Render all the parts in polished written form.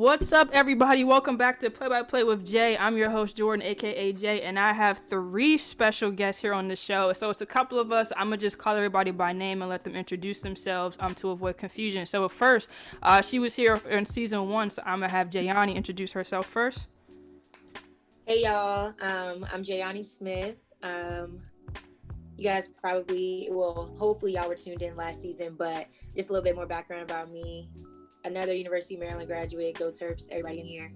What's up, everybody? Welcome back to Play by Play with Jay. I'm your host, Jordan, aka Jay, and I have 3 special guests here on the show. So it's a couple of us. I'm gonna just call everybody by name and let them introduce themselves to avoid confusion. So first, she was here in season 1, so I'm gonna have Giannis introduce herself first. Hey y'all, I'm Giannis Smith. You guys hopefully y'all were tuned in last season, but just a little bit more background about me. Another University of Maryland graduate, go Terps, everybody in here.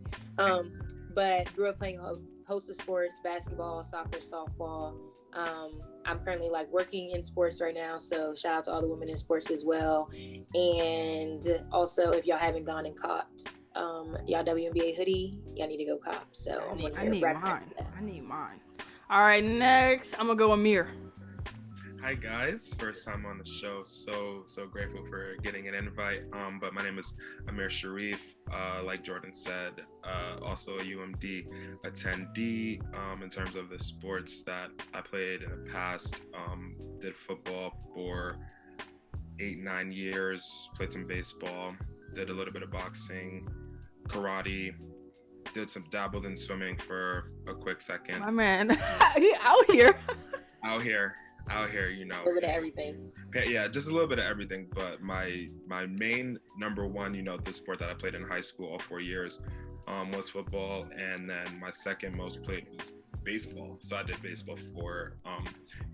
But grew up playing a host of sports, basketball, soccer, softball. I'm currently working in sports right now, so shout out to all the women in sports as well. And also, if y'all haven't gone and copped y'all WNBA hoodie, y'all need to go cop. So I need mine. All right, next I'm gonna go Amir. Hi guys, first time on the show, so grateful for getting an invite. But my name is Amir Sharif, like Jordan said, also a UMD attendee. In terms of the sports that I played in the past, did football for 8-9 years, played some baseball, did a little bit of boxing, karate, dabbled in swimming for a quick second. My man, he out here. Out here, you know. A little bit of everything. Yeah, just a little bit of everything. But my main number one, the sport that I played in high school all 4 years, was football, and then my second most played was baseball. So I did baseball for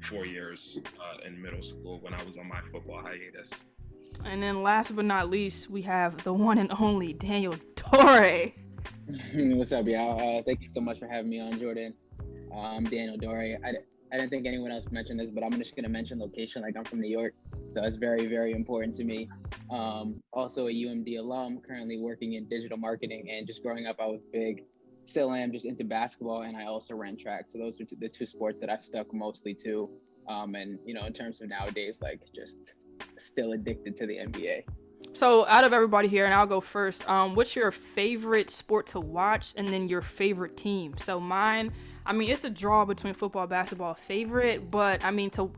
4 years in middle school when I was on my football hiatus. And then last but not least, we have the one and only Daniel Dore. What's up, y'all? Thank you so much for having me on, Jordan. I'm Daniel Dore. I didn't think anyone else mentioned this, but I'm just going to mention location. I'm from New York, so it's very, very important to me. Also a UMD alum, currently working in digital marketing, and just growing up, I was big, still am, just into basketball, and I also ran track. So those are the 2 sports that I stuck mostly to. And, in terms of nowadays, just still addicted to the NBA. So out of everybody here, and I'll go first, what's your favorite sport to watch, and then your favorite team? So mine, it's a draw between football and basketball favorite, but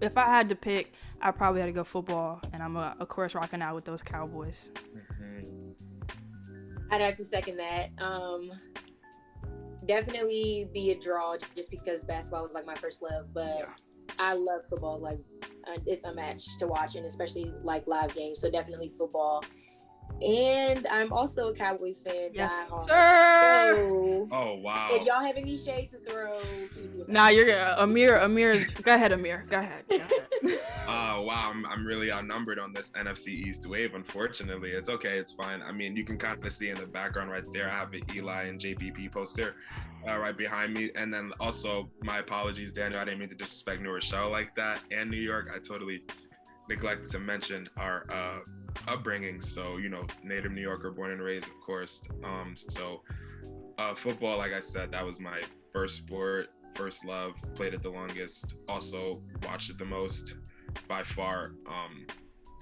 if I had to pick, I probably had to go football, and I'm of course rocking out with those Cowboys. I'd have to second that. Definitely be a draw just because basketball was my first love, but yeah. I love football. It's a match to watch, and especially live games. So definitely football. And I'm also a Cowboys fan. Yes, sir. So oh wow! If y'all have any shade to throw, nah, you're good. Amir's. Go ahead, Amir. Go ahead. Wow! I'm really outnumbered on this NFC East wave. Unfortunately, it's okay. It's fine. You can kind of see in the background right there. I have the Eli and JPP poster right behind me. And then also, my apologies, Daniel. I didn't mean to disrespect New Rochelle like that. And New York, I totally neglected to mention our upbringing. So, native New Yorker, born and raised, of course. Football, like I said, that was my first sport, first love, played it the longest, also watched it the most, by far,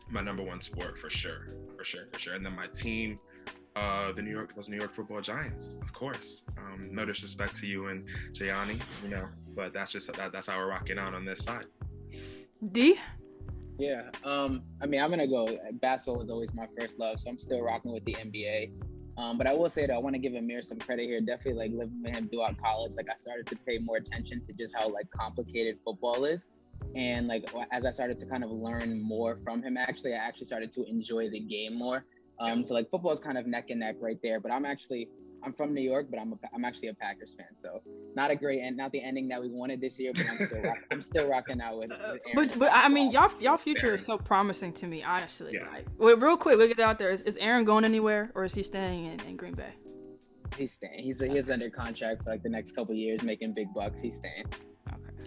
my number one sport for sure. And then my team, the New York Football Giants, of course. No disrespect to you and Gianni, but that's how we're rocking out on this side. D? Yeah, I'm gonna go. Basketball was always my first love, so I'm still rocking with the NBA. But I will say that I want to give Amir some credit here. Definitely, living with him throughout college, I started to pay more attention to just how complicated football is, and as I started to kind of learn more from him, I actually started to enjoy the game more. So football is kind of neck and neck right there. But I'm from New York, but I'm actually a Packers fan. So not the ending that we wanted this year, but I'm still rocking out with Aaron. But y'all future is so promising to me, honestly. Yeah. Real quick, look it out there. Is Aaron going anywhere, or is he staying in Green Bay? He's staying. He's under contract for the next couple of years, making big bucks. He's staying.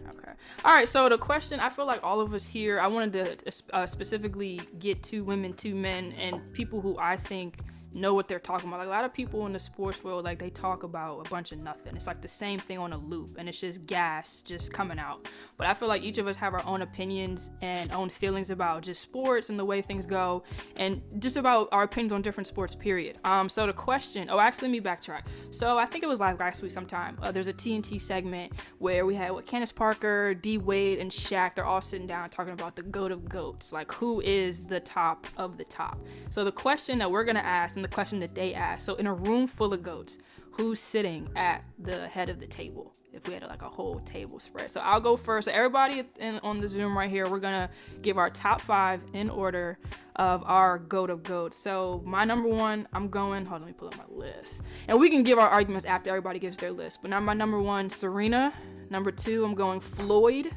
Okay. All right. So the question, I feel like all of us here, I wanted to specifically get 2 women, 2 men, and people who I think know what they're talking about. A lot of people in the sports world, they talk about a bunch of nothing. It's the same thing on a loop, and it's just gas just coming out. But I feel like each of us have our own opinions and own feelings about just sports and the way things go, and just about our opinions on different sports, period. So the question, actually, let me backtrack. So I think it was last week sometime, there's a TNT segment where we had Candace Parker, D Wade, and Shaq. They're all sitting down talking about the GOAT of GOATs, who is the top of the top. So the question that we're gonna ask, the question that they asked. So in a room full of GOATs, who's sitting at the head of the table? If we had like a whole table spread. So I'll go first. So everybody on the Zoom right here, we're gonna give our top 5 in order of our GOAT of GOATs. So my number 1, I'm going, hold on, let me pull up my list. And we can give our arguments after everybody gives their list. But now my number 1, Serena. Number 2, I'm going Floyd.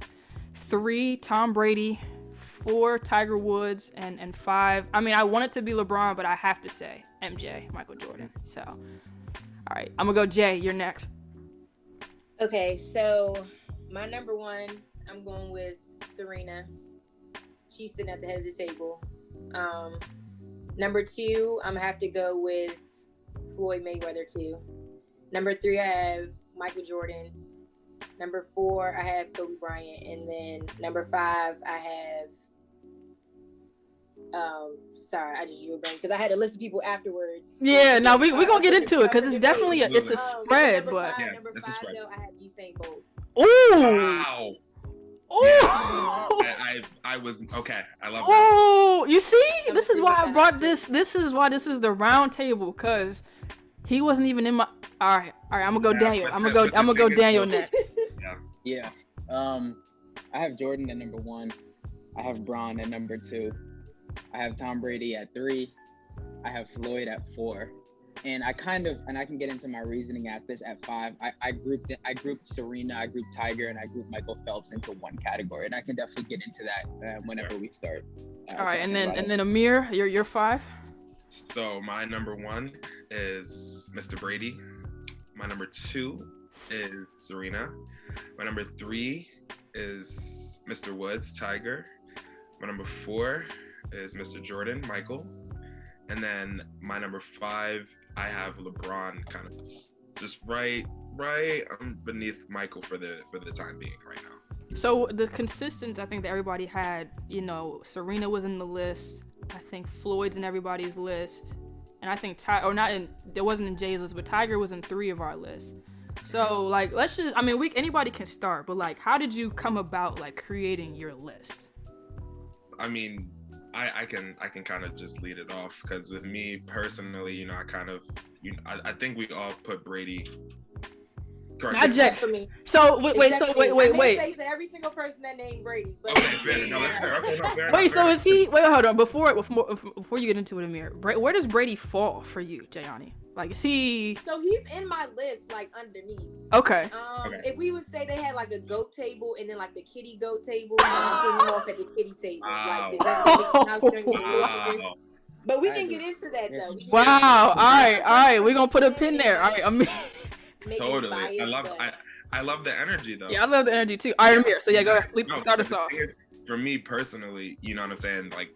3, Tom Brady. 4, Tiger Woods. And 5, I mean, I want it to be LeBron, but I have to say MJ, Michael Jordan. So, all right, I'm gonna go Jay, you're next. Okay, so my number 1, I'm going with Serena. She's sitting at the head of the table. Number 2, I'm gonna have to go with Floyd Mayweather too. Number 3, I have Michael Jordan. Number 4, I have Kobe Bryant, and then number 5, I have. Sorry, I just drew a blank because I had a list of people afterwards. Yeah, now we gonna get into it because it's definitely it's a spread, but number 5 though, I have Usain Bolt. Ooh. Wow. Oh. I was okay. I love that. Oh, you see, this is why I brought this. This is why this is the round table, because he wasn't even in my. All right. I'm gonna go Daniel. I'm gonna go Daniel next. Yeah. I have Jordan at number 1. I have Bron at number 2. I have Tom Brady at 3. I have Floyd at 4. And I can get into my reasoning at this at 5. I grouped Serena, I grouped Tiger, and I grouped Michael Phelps into one category. And I can definitely get into that whenever we start. All right, and then Amir, you're 5. So my number 1 is Mr. Brady. My number 2 is Serena. My number 3 is Mr. Woods, Tiger. My number 4 is Mr. Jordan, Michael. And then my number 5, I have LeBron, kind of just right beneath Michael for the time being right now. So the consistence, I think that everybody had, Serena was in the list. I think Floyd's in everybody's list, and I think it wasn't in Jay's list, but Tiger was in 3 of our lists. So like, anybody can start, but like, how did you come about like creating your list? I mean, I can kind of just lead it off, because with me personally, I think we all put Brady. Not Jay. For me. So wait. Say every single person that named Brady. But okay, fair enough. Okay, wait, so is he? Wait, hold on. Before you get into it, Amir, where does Brady fall for you, Gianni? Like, is he? So he's in my list, like underneath. Okay. If we would say they had like a GOAT table and then like the kitty GOAT table, I'm putting him off at the kitty table, like Wow. But we can get into that though. Wow. All right. We're gonna put a pin there. All right, Amir. Totally. Biased, I love the energy though. Yeah, I love the energy too. All right, Amir. So yeah, go ahead. Start us off. For me personally, you know what I'm saying? Like,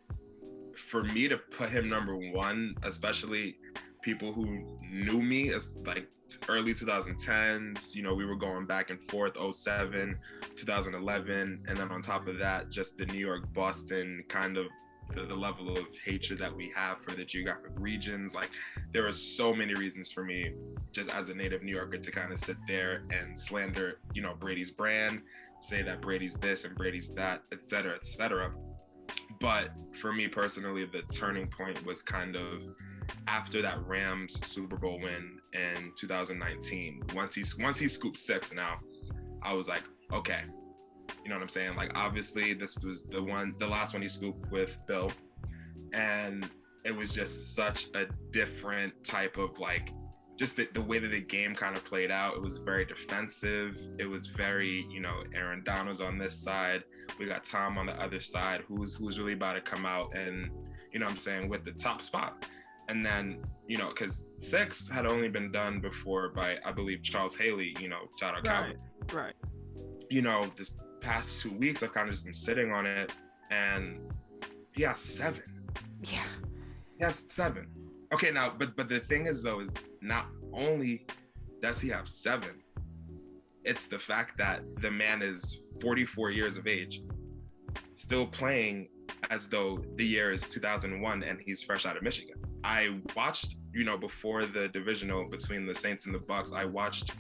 for me to put him number 1, especially people who knew me as like early 2010s, we were going back and forth, 07, 2011, and then on top of that, just the New York, Boston kind of the level of hatred that we have for the geographic regions. Like, there are so many reasons for me, just as a native New Yorker, to kind of sit there and slander, Brady's brand, say that Brady's this and Brady's that, et cetera, et cetera. But for me personally, the turning point was kind of after that Rams Super Bowl win in 2019. Once he scooped 6, now I was like, okay, you know what I'm saying? Like, obviously this was the last one he scooped with Bill, and it was just such a different type of like, just the way that the game kind of played out. It was very defensive. It was very, Aaron Donald's on this side. We got Tom on the other side, who's really about to come out and, what I'm saying, with the top spot. And then, because 6 had only been done before by, I believe, Charles Haley, shout out Cowboys. Right. This past 2 weeks, I've kind of just been sitting on it, and he has 7. Yeah. He has 7. Okay, now, but the thing is, though, is not only does he have 7, it's the fact that the man is 44 years of age, still playing as though the year is 2001 and he's fresh out of Michigan. I watched, before the divisional between the Saints and the Bucks, I watched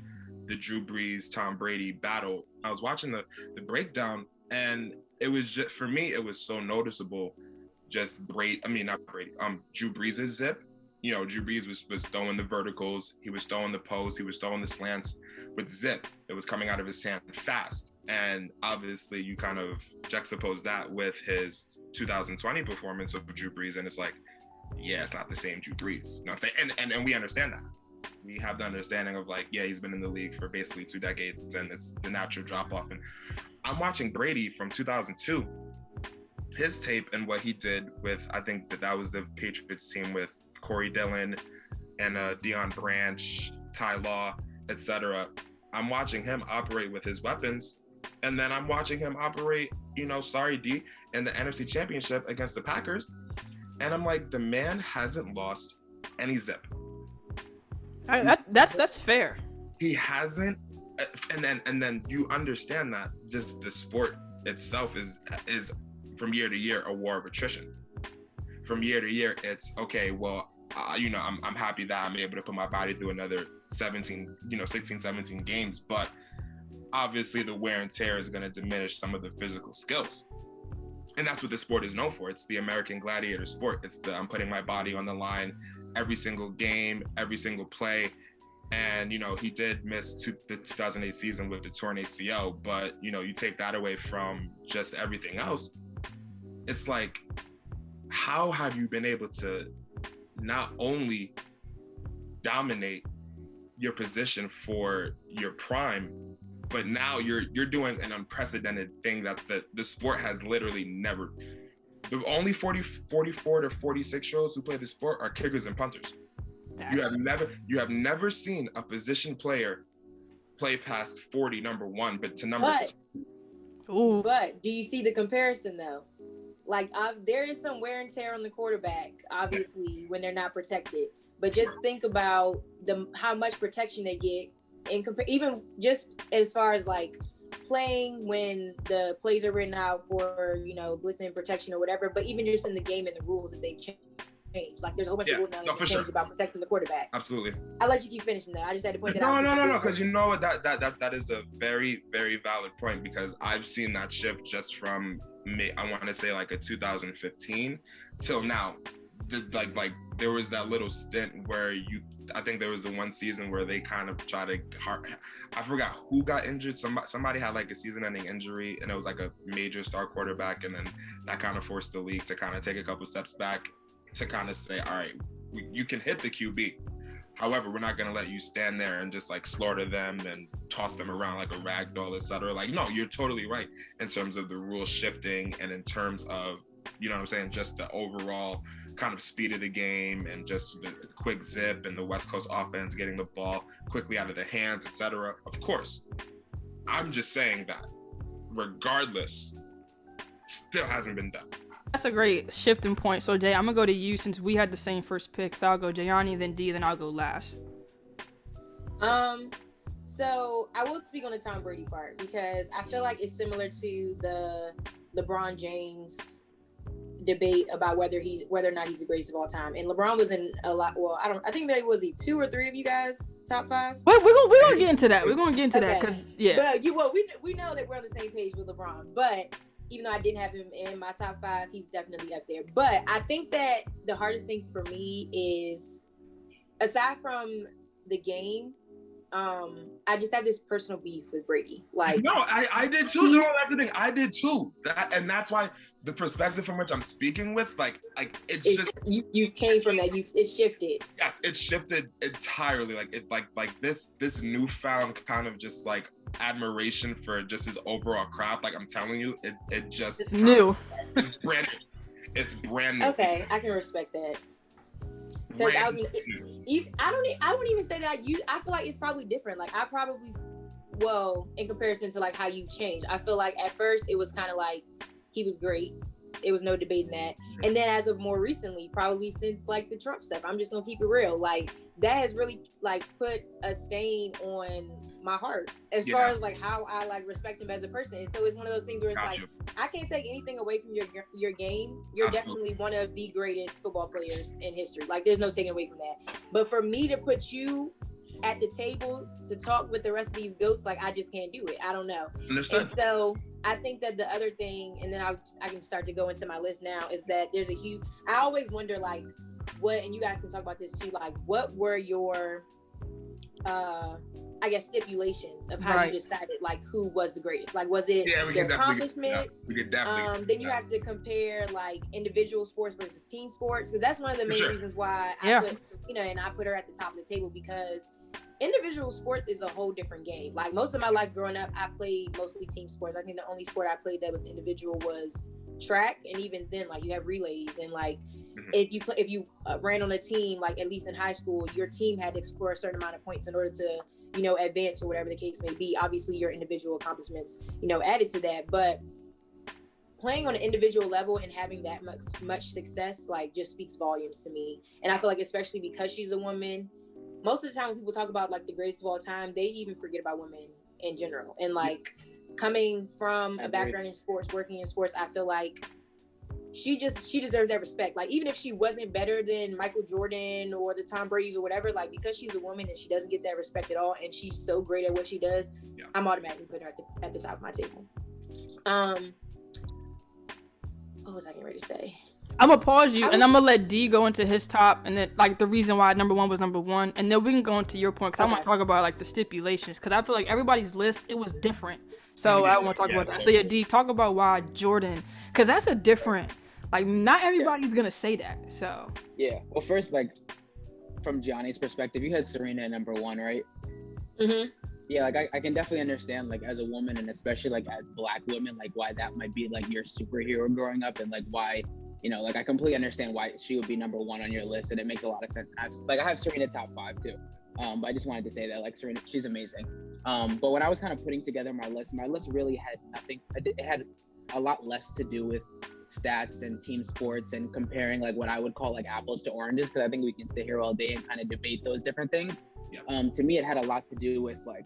the Drew Brees, Tom Brady battle. I was watching the breakdown, and it was just, for me, it was so noticeable, just Drew Brees' zip you know, Drew Brees was throwing the verticals, he was throwing the posts, he was throwing the slants with zip. It was coming out of his hand fast. And obviously you kind of juxtapose that with his 2020 performance of Drew Brees, and it's like, yeah, it's not the same Drew Brees. You know what I'm saying? And we understand that. We have the understanding of like, yeah, he's been in the league for basically 2 decades, and it's the natural drop off. And I'm watching Brady from 2002, his tape and what he did with, I think that was the Patriots team with Corey Dillon and Deion Branch, Ty Law, etc. I'm watching him operate with his weapons, and then I'm watching him operate, you know, sorry D, in the NFC Championship against the Packers, and I'm like, the man hasn't lost any zip. That's fair. He hasn't, and then you understand that just the sport itself is from year to year a war of attrition. From year to year, it's okay. Well, you know, I'm happy that I'm able to put my body through another 16, 17 games, but obviously the wear and tear is going to diminish some of the physical skills. And that's what the sport is known for. It's the American gladiator sport. It's I'm putting my body on the line every single game, every single play. And, you know, he did miss the 2008 season with the torn ACL, but, you know, you take that away from just everything else. It's like, how have you been able to not only dominate your position for your prime, but now you're doing an unprecedented thing that the sport has literally never. The only 44 to 46-year-olds who play the sport are kickers and punters. You have never seen a position player play past 40, number one, but to number two. But do you see the comparison though? Like there is some wear and tear on the quarterback, obviously, when they're not protected. But just think about how much protection they get, and even just as far as like playing when the plays are written out for, you know, blitzing and protection or whatever. But even just in the game and the rules that they've changed. Like there's a whole bunch of rules now that change about protecting the quarterback. Absolutely. I'll let you keep finishing that. I just had to point that out. No, because you know what, that is a very, very valid point, because I've seen that shift just from I want to say like a 2015 till now. Like there was that little stint where I think there was the one season where they kind of tried to I forgot who got injured. Somebody had like a season-ending injury, and it was like a major star quarterback, and then that kind of forced the league to kind of take a couple steps back to kind of say, all right, you can hit the QB. However, we're not going to let you stand there and just like slaughter them and toss them around like a rag doll, et cetera. Like, no, you're totally right in terms of the rules shifting, and in terms of, you know what I'm saying, just the overall kind of speed of the game, and just the quick zip, and the West Coast offense getting the ball quickly out of the hands, et cetera. Of course, I'm just saying that regardless, still hasn't been done. That's a great shifting point. So Jay, I'm gonna go to you since we had the same first pick. So I'll go Gianni, then D, then I'll go last. So I will speak on the Tom Brady part, because I feel like it's similar to the LeBron James debate about whether or not he's the greatest of all time. And LeBron was in a lot. Well, I think maybe was he 2 or 3 of you guys top 5? We're gonna get into that. We're gonna get into that, 'cause, yeah. But we know that we're on the same page with LeBron, but. Even though I didn't have him in my top 5, he's definitely up there. But I think that the hardest thing for me is, aside from the game, I just have this personal beef with Brady. Like, no, I did too. No, that's the thing. I did too. And that's why the perspective from which I'm speaking with, like it's just you came from that. It shifted. Yes, it shifted entirely. Like this newfound kind of just like admiration for just his overall craft. Like I'm telling you, it just it's new. It's brand new. It's brand new. Okay, I can respect that. Because I wouldn't even say that I feel like it's probably different. Like in comparison to like how you've changed, I feel like at first it was kind of like he was great. It was no debating that. And then as of more recently, probably since like the Trump stuff, I'm just gonna keep it real. Like that has really like put a stain on my heart as far as like how I like respect him as a person. And so it's one of those things where it's like I can't take anything away from your game. You're definitely one of the greatest football players in history. Like there's no taking away from that. But for me to put you at the table to talk with the rest of these goats, like I just can't do it. I don't know. Understood. And so I think that the other thing, and then I can start to go into my list now, is that there's I always wonder like and you guys can talk about this too, like what were your I guess stipulations of how you decided like who was the greatest? Like was it their accomplishments? We could definitely then you have to compare like individual sports versus team sports, because that's one of the main reasons why I put Serena and I put her at the top of the table, because individual sport is a whole different game. Like most of my life growing up, I played mostly team sports. I think the only sport I played that was individual was track, and even then like you have relays, and like if you ran on a team, like at least in high school, your team had to score a certain amount of points in order to advance or whatever the case may be. Obviously your individual accomplishments added to that, but playing on an individual level and having that much success like just speaks volumes to me. And I feel like especially because she's a woman, most of the time when people talk about like the greatest of all time, they even forget about women in general. And like coming from a background in sports, working in sports, I feel like she deserves that respect. Like even if she wasn't better than Michael Jordan or the Tom Brady's or whatever, like because she's a woman and she doesn't get that respect at all, and she's so great at what she does, I'm automatically putting her at the top of my table. What was I getting ready to say? I'm gonna pause you and I'm gonna let D go into his top, and then like the reason why number one was number one, and then we can go into your point, because I'm gonna talk about like the stipulations, because I feel like everybody's list, it was different, so I want to talk about that. So D, talk about why Jordan, because that's a different, like not everybody's gonna say that. So well, first, like from Gianni's perspective, you had Serena at number one, right? Like I can definitely understand, like as a woman, and especially like as Black women, like why that might be like your superhero growing up, and like why like I completely understand why she would be number one on your list, and it makes a lot of sense. And I have Serena top 5 too, but I just wanted to say that like Serena, she's amazing. But when I was kind of putting together my list really had nothing. It had a lot less to do with stats and team sports and comparing like what I would call like apples to oranges, because I think we can sit here all day and kind of debate those different things. To me, it had a lot to do with like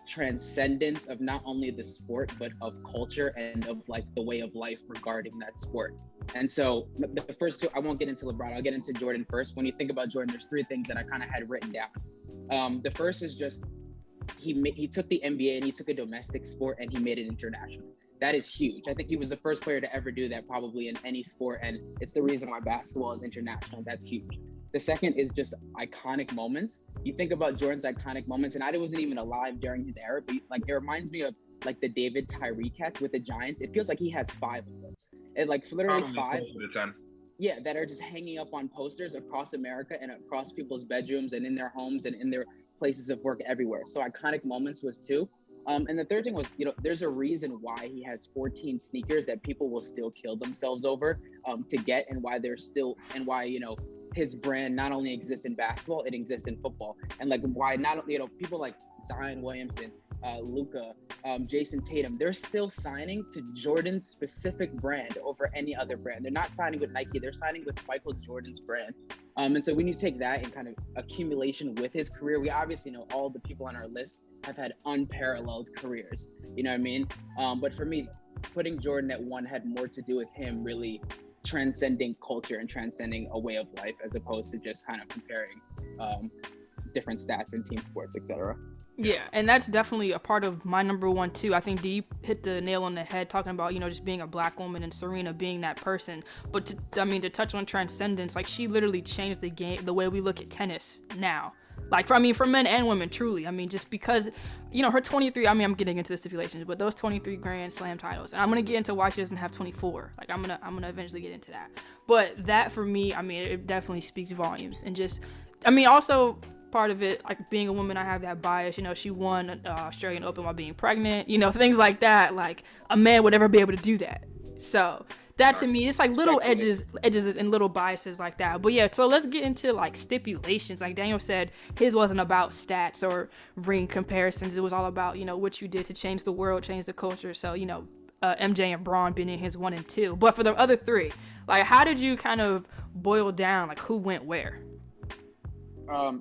transcendence of not only the sport but of culture and of like the way of life regarding that sport. And so the first two, I won't get into LeBron, I'll get into Jordan first. When you think about Jordan, there's 3 things that I kind of had written down. The first is just he took the NBA and he took a domestic sport and he made it international. That is huge. I think he was the first player to ever do that probably in any sport, and it's the reason why basketball is international. That's huge. The second is just iconic moments. You think about Jordan's iconic moments, and I wasn't even alive during his era, but like it reminds me of like the David Tyree catch with the Giants. It feels like he has 5 of those. And like literally 5. Yeah, that are just hanging up on posters across America and across people's bedrooms and in their homes and in their places of work everywhere. So iconic moments was 2. And the third thing was, there's a reason why he has 14 sneakers that people will still kill themselves over to get, and why his brand not only exists in basketball, it exists in football. And like why not, people like Zion Williamson, Luka, Jason Tatum, they're still signing to Jordan's specific brand over any other brand. They're not signing with Nike, they're signing with Michael Jordan's brand. And so when you take that and kind of accumulation with his career, we obviously know all the people on our list have had unparalleled careers, you know what I mean? But for me, putting Jordan at 1 had more to do with him really transcending culture and transcending a way of life, as opposed to just kind of comparing different stats in team sports, etc. Yeah, and that's definitely a part of my number one too. I think D hit the nail on the head talking about, just being a Black woman and Serena being that person. But to touch on transcendence, like she literally changed the game, the way we look at tennis now. Like, for men and women, truly. Just because, her 23, I'm getting into the stipulations, but those 23 Grand Slam titles, and I'm going to get into why she doesn't have 24. Like, I'm going to eventually get into that. But that, for me, it definitely speaks volumes. And just, also part of it, like, being a woman, I have that bias. You, she won Australian Open while being pregnant, things like that. Like, a man would never be able to do that. So that to me, it's like little edges and little biases like that. But yeah, so let's get into like stipulations. Like Daniel said, his wasn't about stats or ring comparisons. It was all about, what you did to change the world, change the culture. So, MJ and Braun being in his 1 and 2. But for the other 3, like how did you kind of boil down like who went where?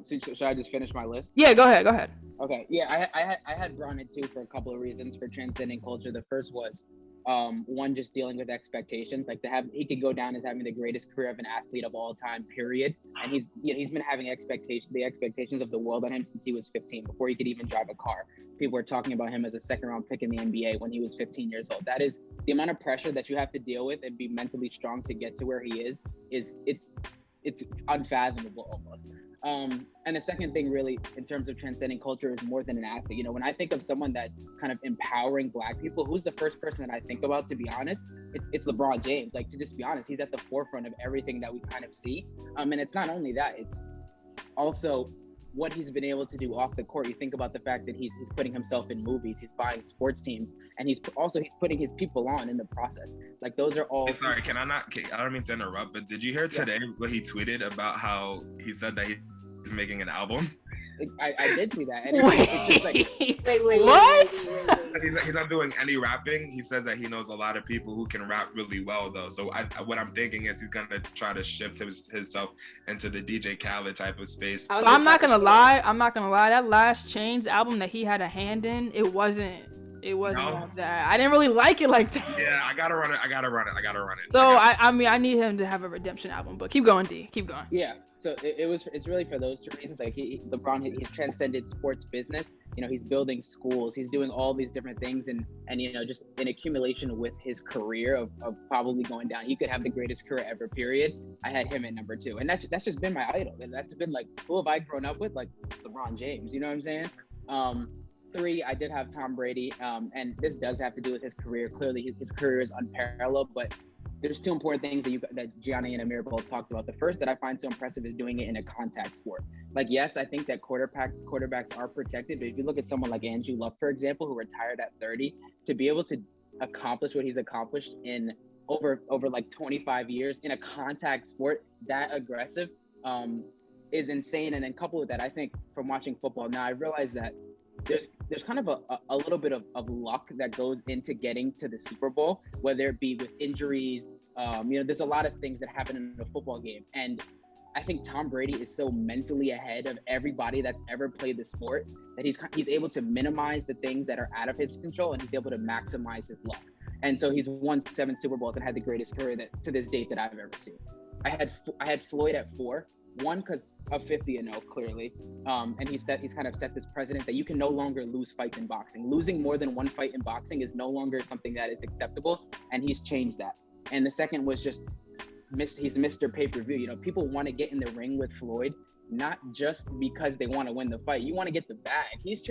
So should I just finish my list? Yeah, go ahead. Okay. Yeah, I had Braun at 2 for a couple of reasons for transcending culture. The first was one, just dealing with expectations. Like he could go down as having the greatest career of an athlete of all time, period. And he's been having the expectations of the world on him since he was 15, before he could even drive a car. People were talking about him as a 2nd round pick in the NBA when he was 15 years old. That is the amount of pressure that you have to deal with and be mentally strong to get to where he is it's it's unfathomable almost. And the second thing really in terms of transcending culture is more than an athlete. You know, when I think of someone that kind of empowering Black people, who's the first person that I think about, to be honest? It's LeBron James. Like, to just be honest, he's at the forefront of everything that we kind of see. And it's not only that, it's also what he's been able to do off the court. You think about the fact that he's putting himself in movies, he's buying sports teams, and he's putting his people on in the process. Like, those are all. Sorry, I don't mean to interrupt, but did you hear today what he tweeted about how he said that he's making an album? I did see that. And it's just like, wait, what? He's not doing any rapping. He says that he knows a lot of people who can rap really well, though. So what I'm thinking is he's gonna try to shift himself into the DJ Khaled type of space. So I'm not gonna lie. That last Chains album that he had a hand in, it wasn't like that. I didn't really like it like that. Yeah, I gotta run it. So I mean, I need him to have a redemption album. But keep going, D. Keep going. Yeah. So it's really for those two reasons. Like, LeBron, he's transcended sports business. You know, he's building schools. He's doing all these different things, and you know, just in accumulation with his career of probably going down. He could have the greatest career ever. Period. I had him at number 2, and that's just been my idol. And that's been like, who have I grown up with? Like, it's LeBron James. You know what I'm saying? 3, I did have Tom Brady, and this does have to do with his career. Clearly, his career is unparalleled, but there's 2 important things that Gianni and Amir both talked about. The first that I find so impressive is doing it in a contact sport. Like, yes, I think that quarterbacks are protected, but if you look at someone like Andrew Luck, for example, who retired at 30, to be able to accomplish what he's accomplished in over like 25 years in a contact sport that aggressive is insane. And then coupled with that, I think from watching football now, I realize that there's kind of a little bit of luck that goes into getting to the Super Bowl, whether it be with injuries. You know, there's a lot of things that happen in a football game. And I think Tom Brady is so mentally ahead of everybody that's ever played the sport that he's able to minimize the things that are out of his control, and he's able to maximize his luck. And so he's won 7 Super Bowls and had the greatest career to this date that I've ever seen. I had Floyd at 4. 1, because of 50-0, clearly. And he's kind of set this precedent that you can no longer lose fights in boxing. Losing more than 1 fight in boxing is no longer something that is acceptable, and he's changed that. And the second was just he's Mr. Pay-Per-View. You know, people want to get in the ring with Floyd, not just because they want to win the fight. You want to get the bag. He's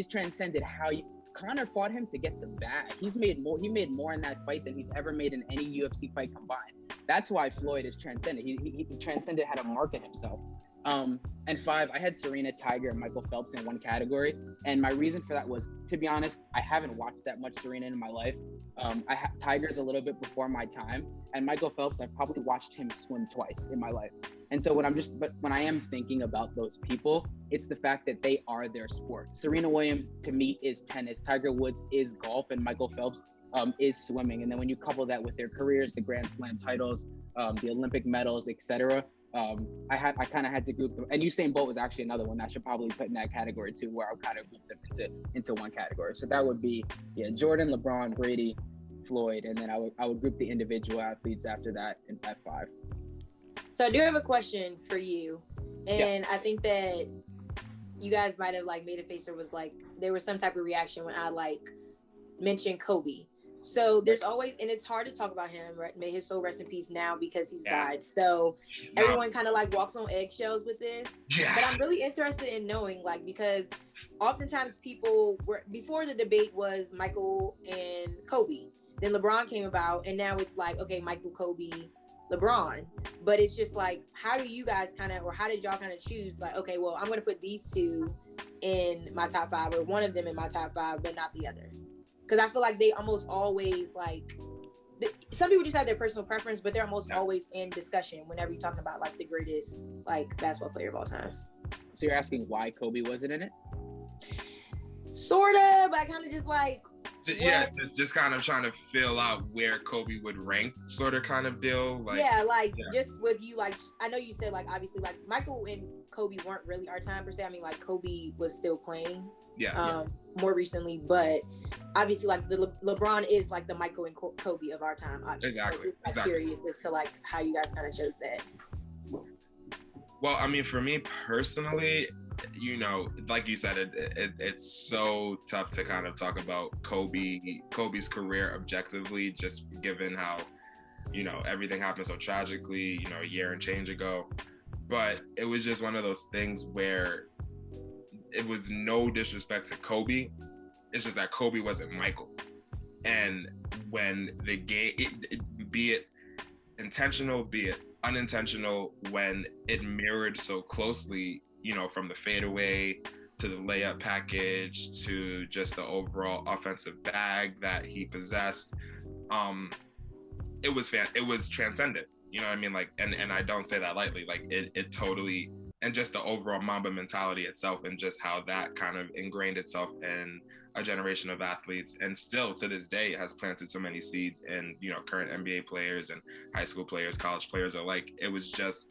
transcended how Conor fought him to get the bag. He made more in that fight than he's ever made in any UFC fight combined. That's why Floyd is transcended. He transcended how to market himself. And 5, I had Serena, Tiger, and Michael Phelps in one category. And my reason for that was, to be honest, I haven't watched that much Serena in my life. Tiger's a little bit before my time, and Michael Phelps, I've probably watched him swim twice in my life. And so when I am thinking about those people, it's the fact that they are their sport. Serena Williams, to me, is tennis. Tiger Woods is golf, and Michael Phelps is swimming. And then when you couple that with their careers, the Grand Slam titles, the Olympic medals, etc., I kind of had to group them. And Usain Bolt was actually another one that I should probably put in that category too, where I kind of grouped them into one category. So that would be Jordan, LeBron, Brady, Floyd, and then I would group the individual athletes after that at 5. So I do have a question for you, and I think that you guys might have like made a face, or was like there was some type of reaction when I like mentioned Kobe. So there's always, and it's hard to talk about him, right? May his soul rest in peace now because he's died. So everyone kind of like walks on eggshells with this. Yeah. But I'm really interested in knowing, like, because oftentimes people were, before the debate was Michael and Kobe, then LeBron came about, and now it's like, okay, Michael, Kobe, LeBron. But it's just like, how do you guys kind of, or how did y'all kind of choose, like, okay, well, I'm going to put these 2 in my top 5, or one of them in my top 5, but not the other? Because I feel like they almost always, like, some people just have their personal preference, but they're almost always in discussion whenever you're talking about, like, the greatest, like, basketball player of all time. So you're asking why Kobe wasn't in it? Sort of, but I kind of just, like... Yeah, just kind of trying to fill out where Kobe would rank, sort of kind of deal. Like, just with you, like, I know you said, like, obviously, like, Michael and Kobe weren't really our time per se. I mean, like, Kobe was still playing more recently, but obviously, like, the LeBron is, like, the Michael and Kobe of our time, obviously. Exactly. Like, I'm curious as to, like, how you guys kind of chose that. Well, I mean, for me personally, you know, like you said, it's so tough to kind of talk about Kobe's career objectively, just given how everything happened so tragically, a year and change ago. But it was just one of those things where it was no disrespect to Kobe. It's just that Kobe wasn't Michael. And when the game, be it intentional, be it unintentional, when it mirrored so closely, from the fadeaway to the layup package to just the overall offensive bag that he possessed, it was transcendent. You know what I mean? Like, and I don't say that lightly. Like, it totally, and just the overall Mamba mentality itself, and just how that kind of ingrained itself in a generation of athletes, and still to this day has planted so many seeds in current NBA players and high school players, college players alike. It was just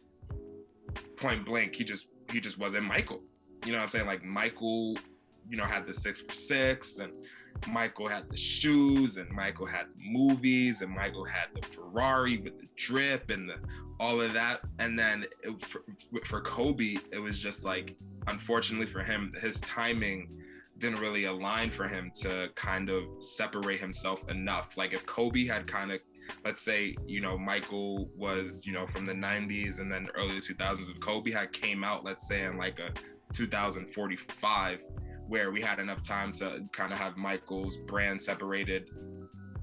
point blank. He just wasn't Michael. You know what I'm saying? Like, Michael, had the 6'6", and Michael had the shoes, and Michael had the movies, and Michael had the Ferrari with the drip and all of that. And then for Kobe, it was just like, unfortunately for him, his timing didn't really align for him to kind of separate himself enough. Like, if Kobe had kind of, let's say, Michael was, from the 90s and then early 2000s, if Kobe had came out, let's say, in like a 2045, where we had enough time to kind of have Michael's brand separated,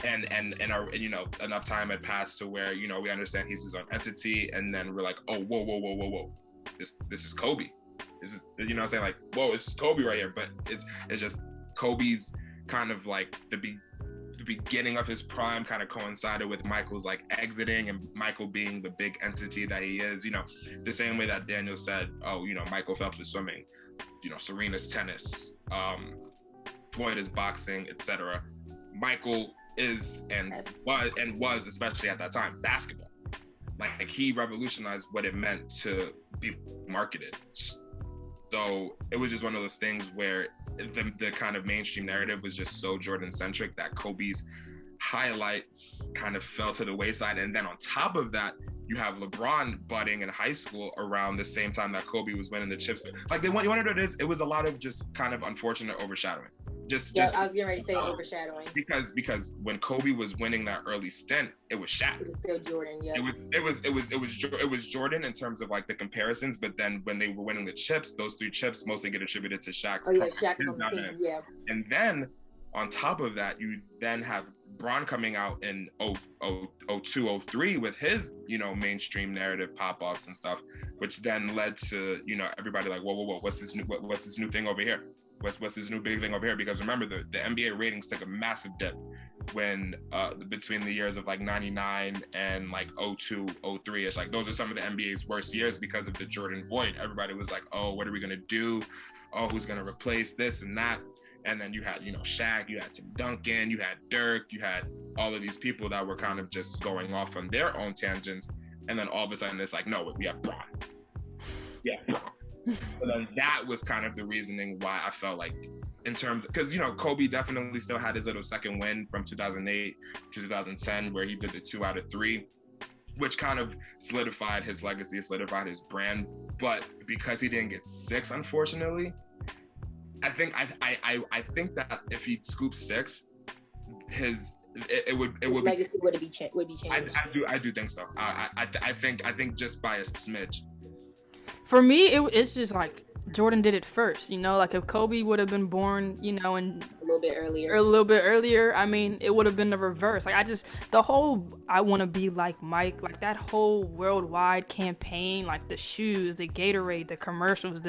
and our, enough time had passed to where, we understand he's his own entity, and then we're like, oh, whoa, this is Kobe. This is, what I'm saying? Like, whoa, this is Kobe right here. But it's just Kobe's kind of like the beginning of his prime kind of coincided with Michael's like exiting, and Michael being the big entity that he is, the same way that Daniel said, oh, Michael Phelps is swimming, Serena's tennis, Floyd is boxing, etc. Michael is and was, especially at that time, basketball. Like, he revolutionized what it meant to be marketed. So it was just one of those things where the kind of mainstream narrative was just so Jordan-centric that Kobe's highlights kind of fell to the wayside. And then on top of that, you have LeBron budding in high school around the same time that Kobe was winning the chips. Like, you want to know what it is? It was a lot of just kind of unfortunate overshadowing. I was getting ready to say overshadowing. Because when Kobe was winning that early stint, it was Shaq. It was still Jordan, yeah. It was Jordan in terms of like the comparisons, but then when they were winning the chips, those 3 chips mostly get attributed to Shaq's. Oh yeah, Shaq on the team, yeah. And then on top of that, you then have Bron coming out in 02, 03 with his, mainstream narrative pop-offs and stuff, which then led to, everybody like, whoa, what's this new thing over here? What's this new big thing over here? Because remember, the NBA ratings took a massive dip when between the years of like 99 and like 02, 03. It's like, those are some of the NBA's worst years because of the Jordan void. Everybody was like, oh, what are we gonna do? Oh, who's gonna replace this and that? And then you had, Shaq, you had Tim Duncan, you had Dirk, you had all of these people that were kind of just going off on their own tangents. And then all of a sudden it's like, no, we have Bron. Yeah, Bron. So then that was kind of the reasoning why I felt like, in terms, because Kobe definitely still had his little second win from 2008 to 2010 where he did the 2 out of 3, which kind of solidified his legacy, solidified his brand. But because he didn't get 6, unfortunately, I think that if he scooped 6, his legacy would be changed. I do think so. I think just by a smidge. For me, it's just like Jordan did it first, like if Kobe would have been born, in a little bit earlier, I mean, it would have been the reverse. Like, the whole I want to be like Mike, like that whole worldwide campaign, like the shoes, the Gatorade, the commercials,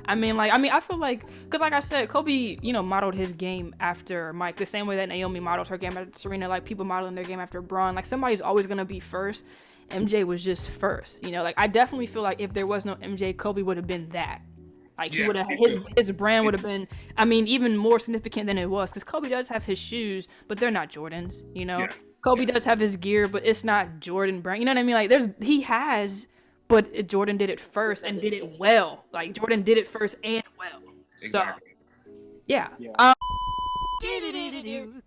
I feel like, because like I said, Kobe, modeled his game after Mike, the same way that Naomi modeled her game after Serena, like people modeling their game after Bron. Like, somebody's always going to be first. MJ was just first, like I definitely feel like if there was no MJ, Kobe would have been that. Like, he would have, his brand would have been, even more significant than it was, because Kobe does have his shoes, but they're not Jordans, Kobe does have his gear, but it's not Jordan brand. You know what I mean? Like, but Jordan did it first and did it well. Like, Jordan did it first and well. Exactly. So, yeah.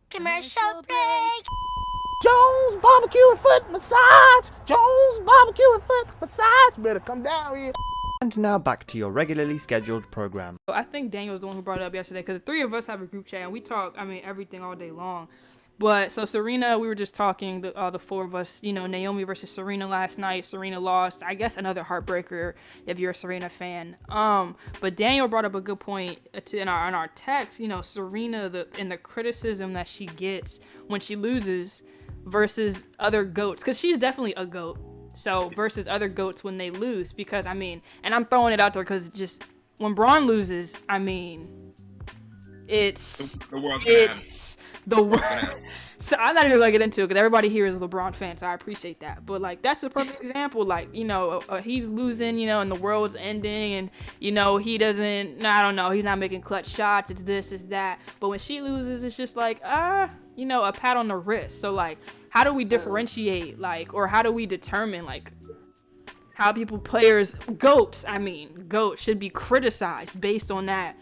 Commercial break. Jones barbecue and foot massage. Jones barbecue and foot massage. Better come down here. And now back to your regularly scheduled program. I think Daniel was the one who brought it up yesterday, because the 3 of us have a group chat and we talk, everything all day long. But so Serena, we were just talking, the four of us, Naomi versus Serena last night. Serena lost. I guess another heartbreaker if you're a Serena fan. But Daniel brought up a good point in our text. Serena, and the criticism that she gets when she loses versus other GOATs, because she's definitely a GOAT. So versus other GOATs when they lose, because and I'm throwing it out there because just when Braun loses, it's the world. So I'm not even gonna get into it because everybody here is a LeBron fan, so I appreciate that. But like, that's a perfect example. Like, he's losing, and the world's ending, and he doesn't. I don't know. He's not making clutch shots. It's this, it's that. But when she loses, it's just like a pat on the wrist. So like, how do we differentiate, or how do we determine how players, GOATs should be criticized based on that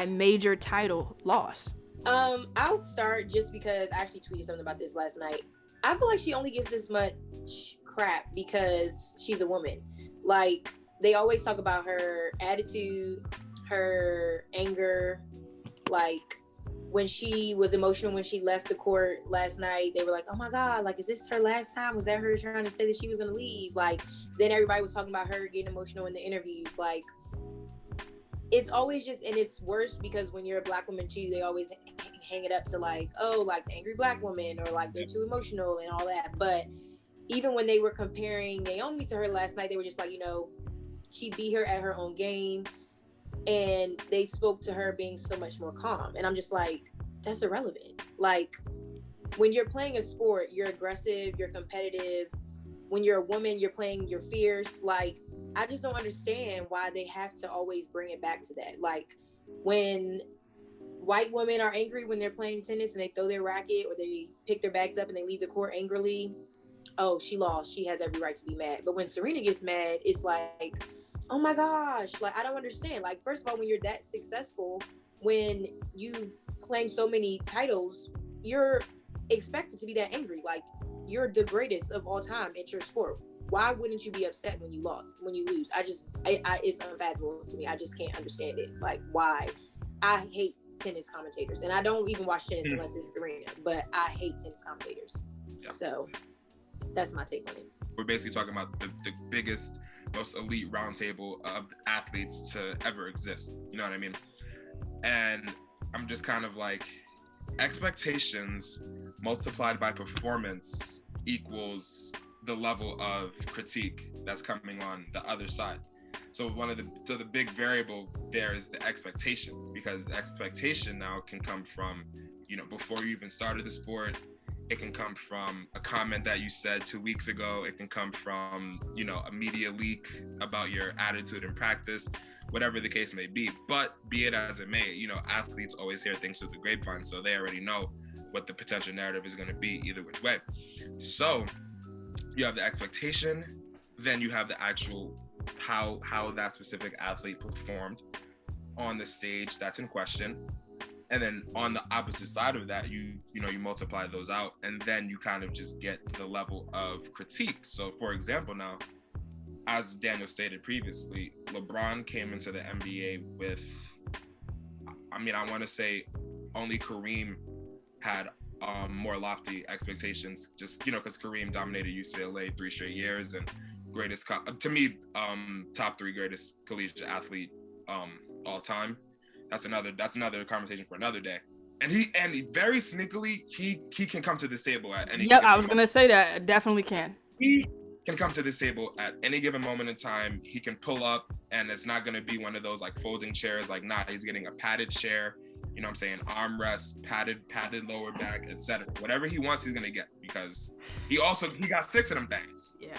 major title loss? I'll start just because I actually tweeted something about this last night. I feel like she only gets this much crap because she's a woman. Like, they always talk about her attitude, her anger. Like, when she was emotional when she left the court last night, they were like, oh my God, like, is this her last time? Was that her trying to say that she was going to leave? Like, then everybody was talking about her getting emotional in the interviews. Like, it's always just, and it's worse because when you're a Black woman too, they always hang it up to like, oh, like the angry Black woman, or like they're too emotional and all that. But even when they were comparing Naomi to her last night, they were just like, she beat her at her own game, and they spoke to her being so much more calm. And I'm just like, that's irrelevant. Like, when you're playing a sport, you're aggressive, you're competitive. When you're a woman, you're fierce. Like, I just don't understand why they have to always bring it back to that. Like, when white women are angry when they're playing tennis and they throw their racket or they pick their bags up and they leave the court angrily, oh, she lost, she has every right to be mad. But when Serena gets mad, it's like, oh my gosh, like, I don't understand. Like, first of all, when you're that successful, when you claim so many titles, you're expected to be that angry. Like, you're the greatest of all time at your sport. Why wouldn't you be upset when you lose? It's unfathomable to me. I just can't understand it. Like, why? I hate tennis commentators, and I don't even watch tennis unless it's Serena, but I hate tennis commentators. Yeah. So that's my take on it. We're basically talking about the biggest, most elite roundtable of athletes to ever exist. You know what I mean? And I'm just kind of like, expectations multiplied by performance equals the level of critique that's coming on the other side. So the big variable there is the expectation, because the expectation now can come from, before you even started the sport. It can come from a comment that you said 2 weeks ago. It can come from, a media leak about your attitude in practice, whatever the case may be. But be it as it may, athletes always hear things through the grapevine, so they already know what the potential narrative is going to be either which way. So you have the expectation, then you have the actual how that specific athlete performed on the stage that's in question. And then on the opposite side of that, you multiply those out, and then you kind of just get the level of critique. So for example, now, as Daniel stated previously, LeBron came into the NBA with, I want to say only Kareem had more lofty expectations, just, because Kareem dominated UCLA 3 straight years and greatest, to me, top 3 greatest collegiate athlete all time. That's another conversation for another day. And he very sneakily, he can come to this table at any. Yep, I was gonna say that. Definitely can. He can come to this table at any given moment in time. He can pull up, and it's not gonna be one of those like folding chairs. Like, he's getting a padded chair. You know what I'm saying? Armrest, padded lower back, etc. Whatever he wants, he's gonna get, because he got 6 of them things. Yeah.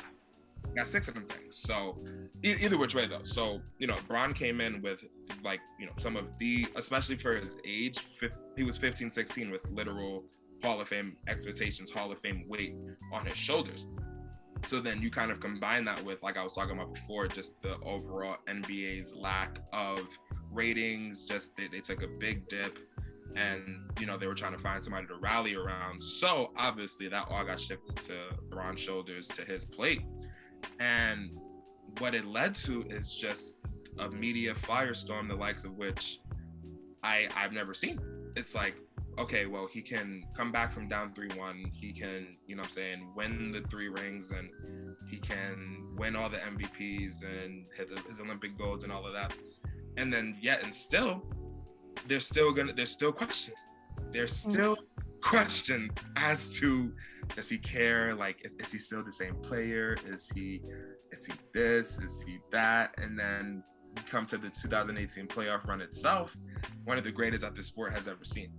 Got 6 of them things. So either which way though. So, Bron came in with some of the, especially for his age, he was 15, 16 with literal Hall of Fame expectations, Hall of Fame weight on his shoulders. So then you kind of combine that with, like I was talking about before, just the overall NBA's lack of ratings. Just they took a big dip, and they were trying to find somebody to rally around. So obviously that all got shifted to Bron's shoulders, to his plate. And what it led to is just a media firestorm, the likes of which I've never seen. It's like, okay, well, he can come back from down 3-1. He can, you know what I'm saying, win the 3 rings, and he can win all the MVPs and hit his Olympic golds and all of that. And then still, there's still questions. There's still questions as to, does he care? Like, is he still the same player? Is he this? Is he that? And then you come to the 2018 playoff run itself, one of the greatest that the sport has ever seen.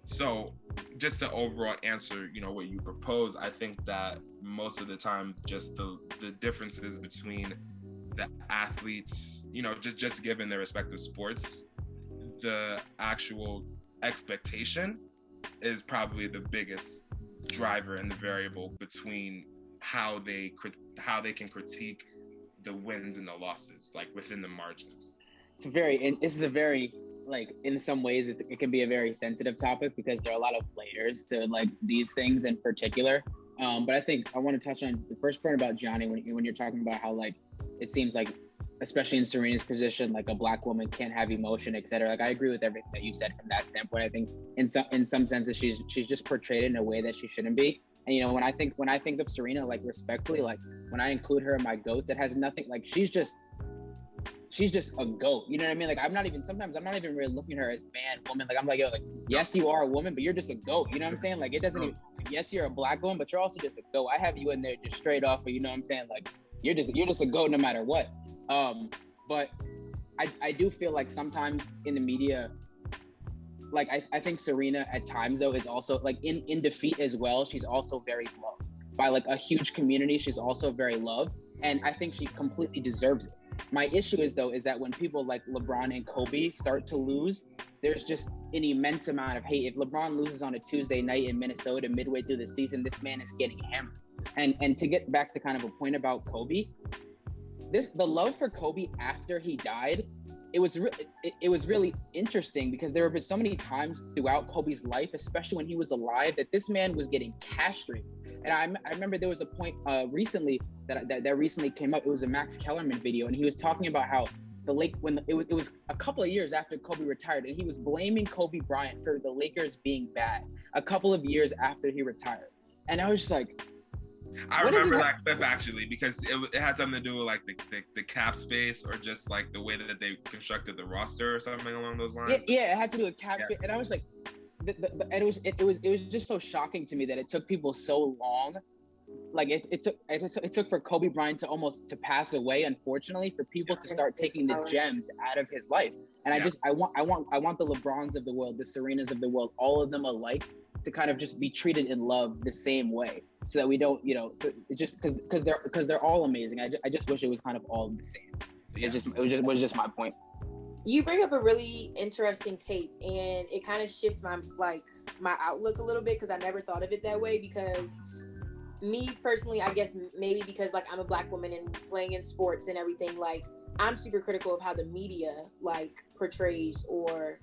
So just to overall answer, you know, what you propose, I think that most of the time, just the differences between the athletes, you know, just given their respective sports, the actual expectation is probably the biggest driver and the variable between how they can critique the wins and the losses, like within the margins. This is a very, like, in some ways it can be a very sensitive topic because there are a lot of layers to like these things in particular. But I think I want to touch on the first point about Gianni when you're talking about how, like, it seems like, especially in Serena's position, like a Black woman can't have emotion, etc. Like, I agree with everything that you said from that standpoint. I think in some senses she's just portrayed in a way that she shouldn't be. And, you know, when I think of Serena, like, respectfully, like when I include her in my GOATs, it has nothing, like, she's just a GOAT. You know what I mean? Like, sometimes I'm not even really looking at her as man, woman. Like, I'm like, yo, like, yes, you are a woman, but you're just a GOAT. You know what I'm saying? Like, it doesn't even, yes, you're a Black woman, but you're also just a GOAT. I have you in there just straight off of, you know what I'm saying? Like, you're just a GOAT no matter what. But I do feel like sometimes in the media, like, I think Serena at times, though, is also, like, in defeat as well, she's also very loved by, like, a huge community. She's also very loved, and I think she completely deserves it. My issue is that when people like LeBron and Kobe start to lose, there's just an immense amount of hate. If LeBron loses on a Tuesday night in Minnesota midway through the season, this man is getting hammered. And to get back to kind of a point about Kobe, the love for Kobe after he died, it was really interesting because there have been so many times throughout Kobe's life, especially when he was alive, that this man was getting castrated. And I remember there was a point recently that recently came up. It was a Max Kellerman video, and he was talking about how it was a couple of years after Kobe retired, and he was blaming Kobe Bryant for the Lakers being bad a couple of years after he retired. And I was just like, I remember that clip actually because it had something to do with like the cap space or just like the way that they constructed the roster or something along those lines. Yeah, it had to do with cap space, and I was like, and it was just so shocking to me that it took people so long. Like it took for Kobe Bryant to pass away, unfortunately, for people to start taking the gems out of his life. And I want the LeBrons of the world, the Serenas of the world, all of them alike, to kind of just be treated in love the same way, so that we don't, you know, so it just because they're all amazing. I just wish it was kind of all the same. It was just my point. You bring up a really interesting take, and it kind of shifts my outlook a little bit because I never thought of it that way. Because me personally, I guess maybe because like I'm a Black woman and playing in sports and everything, like I'm super critical of how the media like portrays or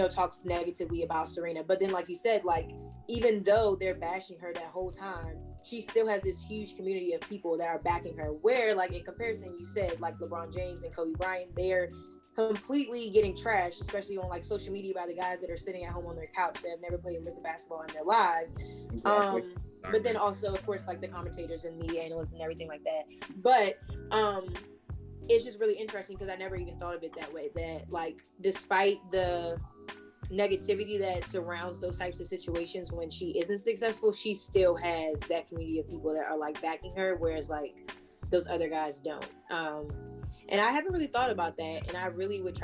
talks negatively about Serena. But then, like you said, like even though they're bashing her that whole time, she still has this huge community of people that are backing her. Where, like, in comparison, you said, like, LeBron James and Kobe Bryant, they're completely getting trashed, especially on, like, social media by the guys that are sitting at home on their couch that have never played Olympic basketball in their lives. Exactly. But then also, of course, like, the commentators and media analysts and everything like that. But it's just really interesting because I never even thought of it that way, that, like, despite the negativity that surrounds those types of situations when she isn't successful, she still has that community of people that are like backing her, whereas like those other guys don't. And I haven't really thought about that, and I really would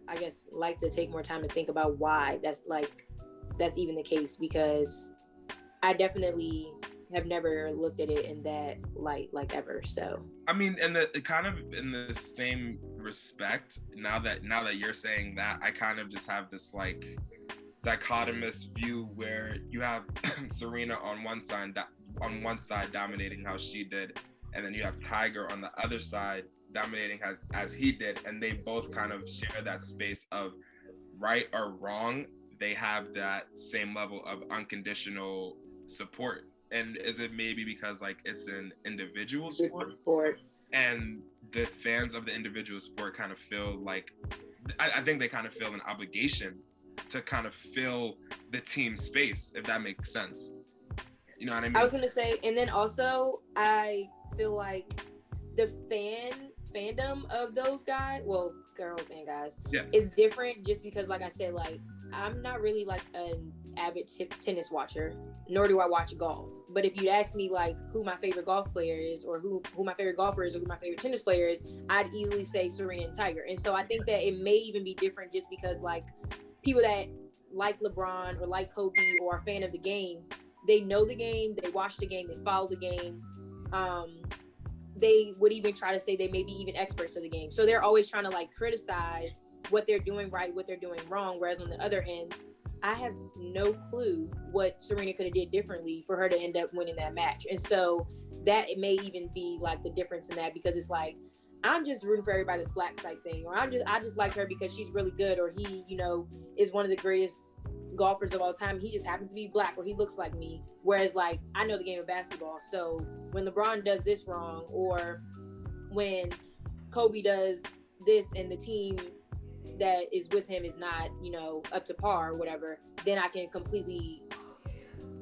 I guess like to take more time to think about why that's even the case, because I definitely have never looked at it in that light, like, ever. So I mean, and kind of in the same respect, now that you're saying that, I kind of just have this like dichotomous view where you have Serena on one side dominating how she did, and then you have Tiger on the other side dominating as he did, and they both kind of share that space of right or wrong. They have that same level of unconditional support. And is it maybe because like it's an individual sport, and the fans of the individual sport kind of feel like I think they kind of feel an obligation to kind of fill the team space, if that makes sense. You know what I mean? I was gonna say, and then also I feel like the fandom of those guys, well, girls and guys, is different just because, like I said, like I'm not really like an avid tennis watcher, nor do I watch golf. But if you ask me like who my favorite golf player is, or who my favorite golfer is, or who my favorite tennis player is, I'd easily say Serena and Tiger. And so I think that it may even be different just because like people that like LeBron or like Kobe or are a fan of the game, they know the game, they watch the game, they follow the game. They would even try to say they may be even experts of the game. So they're always trying to like criticize what they're doing right, what they're doing wrong. Whereas on the other end, I have no clue what Serena could have did differently for her to end up winning that match. And so that it may even be like the difference in that, because it's like, I'm just rooting for everybody that's black type thing, or I just like her because she's really good, or he, you know, is one of the greatest golfers of all time. He just happens to be black, or he looks like me. Whereas like I know the game of basketball, so when LeBron does this wrong, or when Kobe does this and the team that is with him is not, you know, up to par or whatever, then I can completely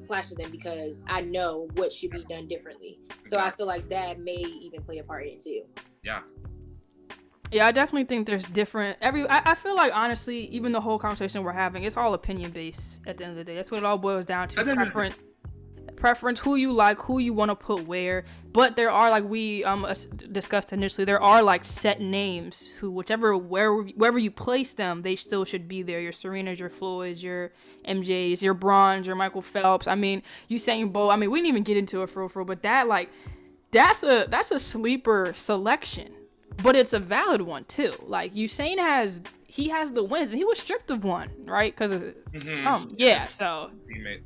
clash with them because I know what should be done differently. So I feel like that may even play a part in it too. Yeah, I definitely think there's different I feel like honestly, even the whole conversation we're having, it's all opinion based at the end of the day. That's what it all boils down to. Preference, who you like, who you want to put where. But there are, like we discussed initially, there are like set names who wherever you place them, they still should be there. Your Serenas, your Floyds, your MJs, your Brons, your Michael Phelps. I mean, Usain Bolt. I mean, we didn't even get into it for real, but that's a sleeper selection. But it's a valid one too. Like Usain has the wins, and he was stripped of one, right? Because of so teammate.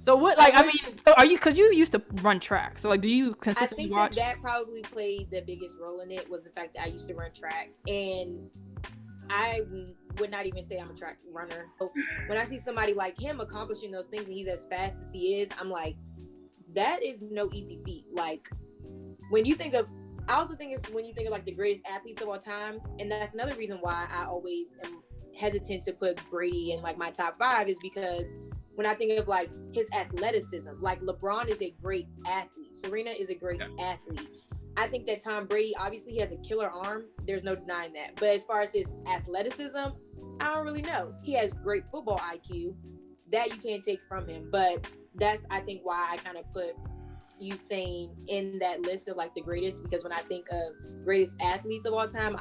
So what, like, I mean, so are you, because you used to run track, so like, do you consistently watch? I think that probably played the biggest role in it, was the fact that I used to run track, and I would not even say I'm a track runner. So when I see somebody like him accomplishing those things and he's as fast as he is, I'm like, that is no easy feat. Like, when you think of, I also think it's when you think of like the greatest athletes of all time, and that's another reason why I always am hesitant to put Brady in like my top 5, is because when I think of like his athleticism, like LeBron is a great athlete, Serena is a great athlete. I think that Tom Brady, obviously he has a killer arm, there's no denying that. But as far as his athleticism, I don't really know. He has great football IQ, that you can't take from him. But that's, I think, why I kind of put Usain in that list of like the greatest, because when I think of greatest athletes of all time,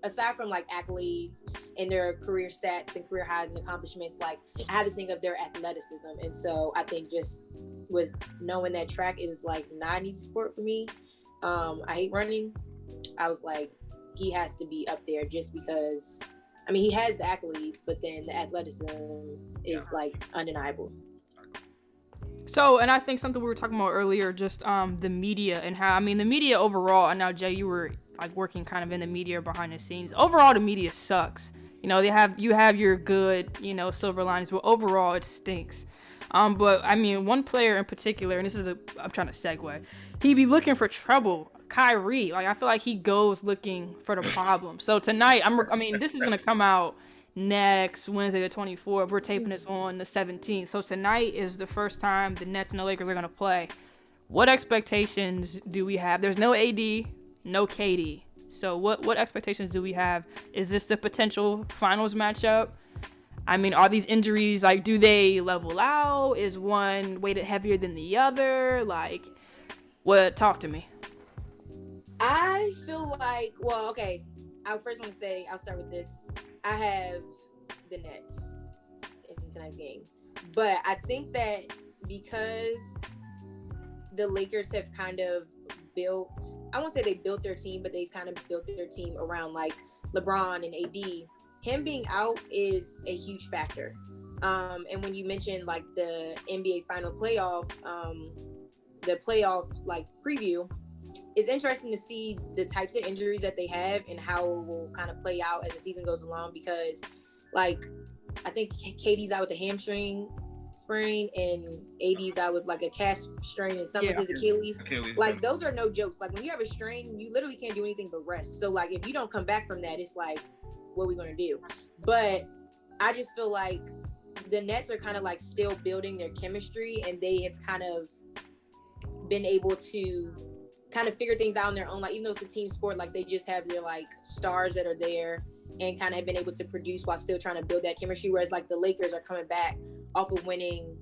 aside from like accolades and their career stats and career highs and accomplishments, like I have to think of their athleticism. And so I think just with knowing that track is like not an easy sport for me, I hate running, I was like, he has to be up there just because, I mean, he has the accolades, but then the athleticism is like undeniable. So, and I think something we were talking about earlier, just the media and how, I mean, the media overall, and now Jay, you were like working kind of in the media behind the scenes. Overall, the media sucks. You know, you have your good, you know, silver linings, but overall it stinks. But I mean, one player in particular, and I'm trying to segue, he be looking for trouble. Kyrie, like I feel like he goes looking for the problem. So tonight, this is gonna come out next Wednesday, the 24th. We're taping this on the 17th. So tonight is the first time the Nets and the Lakers are gonna play. What expectations do we have? There's no AD, no KD. So what expectations do we have? Is this the potential finals matchup? I mean, are these injuries, like, do they level out? Is one weighted heavier than the other? Like, talk to me. I feel like, well, okay, I first want to say, I'll start with this. I have the Nets in tonight's game. But I think that because the Lakers have kind of built, I won't say they built their team, but they kind of built their team around like LeBron and AD. Him being out is a huge factor. And when you mentioned like the NBA final playoff, the playoff like preview, it's interesting to see the types of injuries that they have and how it will kind of play out as the season goes along, because like I think KD's out with a hamstring. sprain and AD's out with like a calf strain and some of his Achilles. Like those are no jokes. Like when you have a strain, you literally can't do anything but rest. So like if you don't come back from that, it's like, what are we gonna do? But I just feel like the Nets are kind of like still building their chemistry, and they have kind of been able to kind of figure things out on their own. Like even though it's a team sport, like they just have their like stars that are there and kind of have been able to produce while still trying to build that chemistry. Whereas like the Lakers are coming back off of winning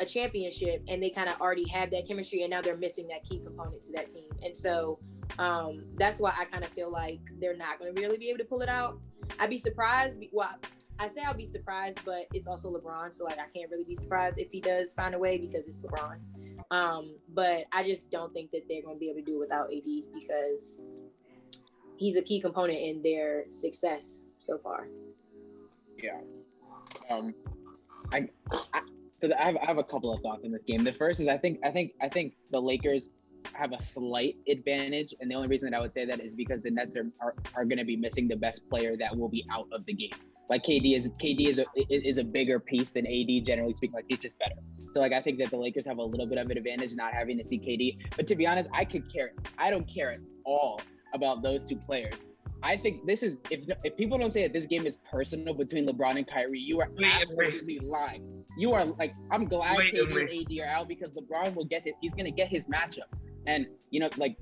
a championship, and they kind of already have that chemistry, and now they're missing that key component to that team. And so that's why I kind of feel like they're not going to really be able to pull it out. I'd be surprised. Well, I say I'll be surprised, but it's also LeBron, so like I can't really be surprised if he does find a way because it's LeBron. But I just don't think that they're going to be able to do it without AD because he's a key component in their success so far. Yeah. I have a couple of thoughts on this game. The first is I think the Lakers have a slight advantage, and the only reason that I would say that is because the Nets are going to be missing the best player that will be out of the game. Like KD is a bigger piece than AD, generally speaking. Like he's just better. So like I think that the Lakers have a little bit of an advantage not having to see KD. But to be honest, I don't care at all about those two players. I think this is if people don't say that this game is personal between LeBron and Kyrie, you are absolutely lying. You are like, I'm glad KD and AD are out because LeBron will he's gonna get his matchup. And you know, like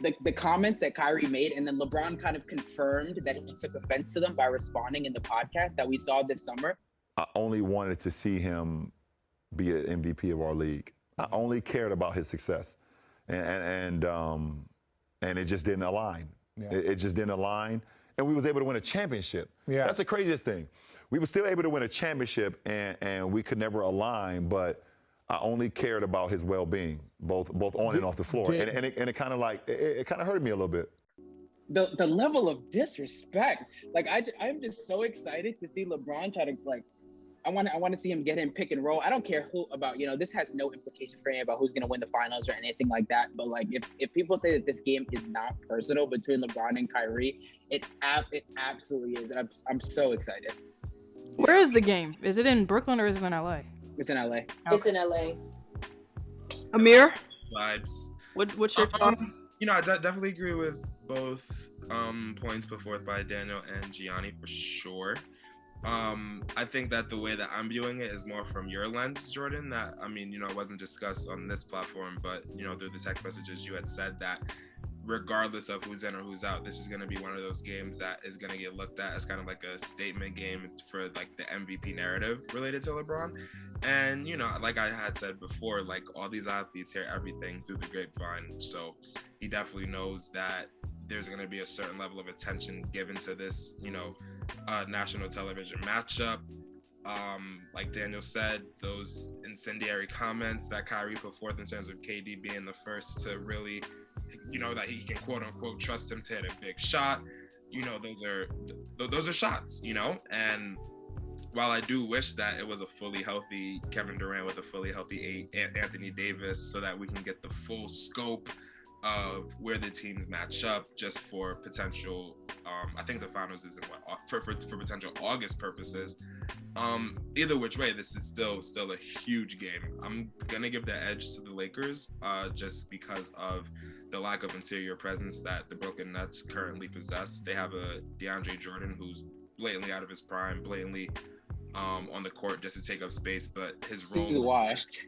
the comments that Kyrie made, and then LeBron kind of confirmed that he took offense to them by responding in the podcast that we saw this summer. I only wanted to see him be an MVP of our league. I only cared about his success, and it just didn't align. Yeah. It just didn't align, and we was able to win a championship. Yeah. That's the craziest thing. We were still able to win a championship, and we could never align, but I only cared about his well-being, both on and off the floor, and it kind of like it kind of hurted me a little bit. The level of disrespect, like I'm just so excited to see LeBron try to like. I want to see him get in pick and roll. I don't care who about, you know, this has no implication for me about who's going to win the finals or anything like that. But like, if people say that this game is not personal between LeBron and Kyrie, it absolutely is. And I'm so excited. Where is the game? Is it in Brooklyn or is it in LA? It's in LA. Okay. It's in LA. Amir? Vibes. What's your thoughts? You know, I definitely agree with both points put forth by Daniel and Gianni for sure. I think that the way that I'm viewing it is more from your lens, Jordan, that, I mean, you know, it wasn't discussed on this platform, but, you know, through the text messages, you had said that regardless of who's in or who's out, this is going to be one of those games that is going to get looked at as kind of like a statement game for like the MVP narrative related to LeBron. And, you know, like I had said before, like all these athletes hear everything through the grapevine. So he definitely knows that there's going to be a certain level of attention given to this, you know, national television matchup. Like Daniel said, those incendiary comments that Kyrie put forth in terms of KD being the first to really, you know, that he can quote unquote trust him to hit a big shot. You know, those are shots, you know. And while I do wish that it was a fully healthy Kevin Durant with a fully healthy Anthony Davis, so that we can get the full scope of where the teams match up, just for potential, I think the finals is for potential August purposes. Either which way, this is still a huge game. I'm gonna give the edge to the Lakers, just because of the lack of interior presence that the Brooklyn Nets currently possess. They have a DeAndre Jordan who's blatantly out of his prime, blatantly on the court just to take up space, but his role is washed.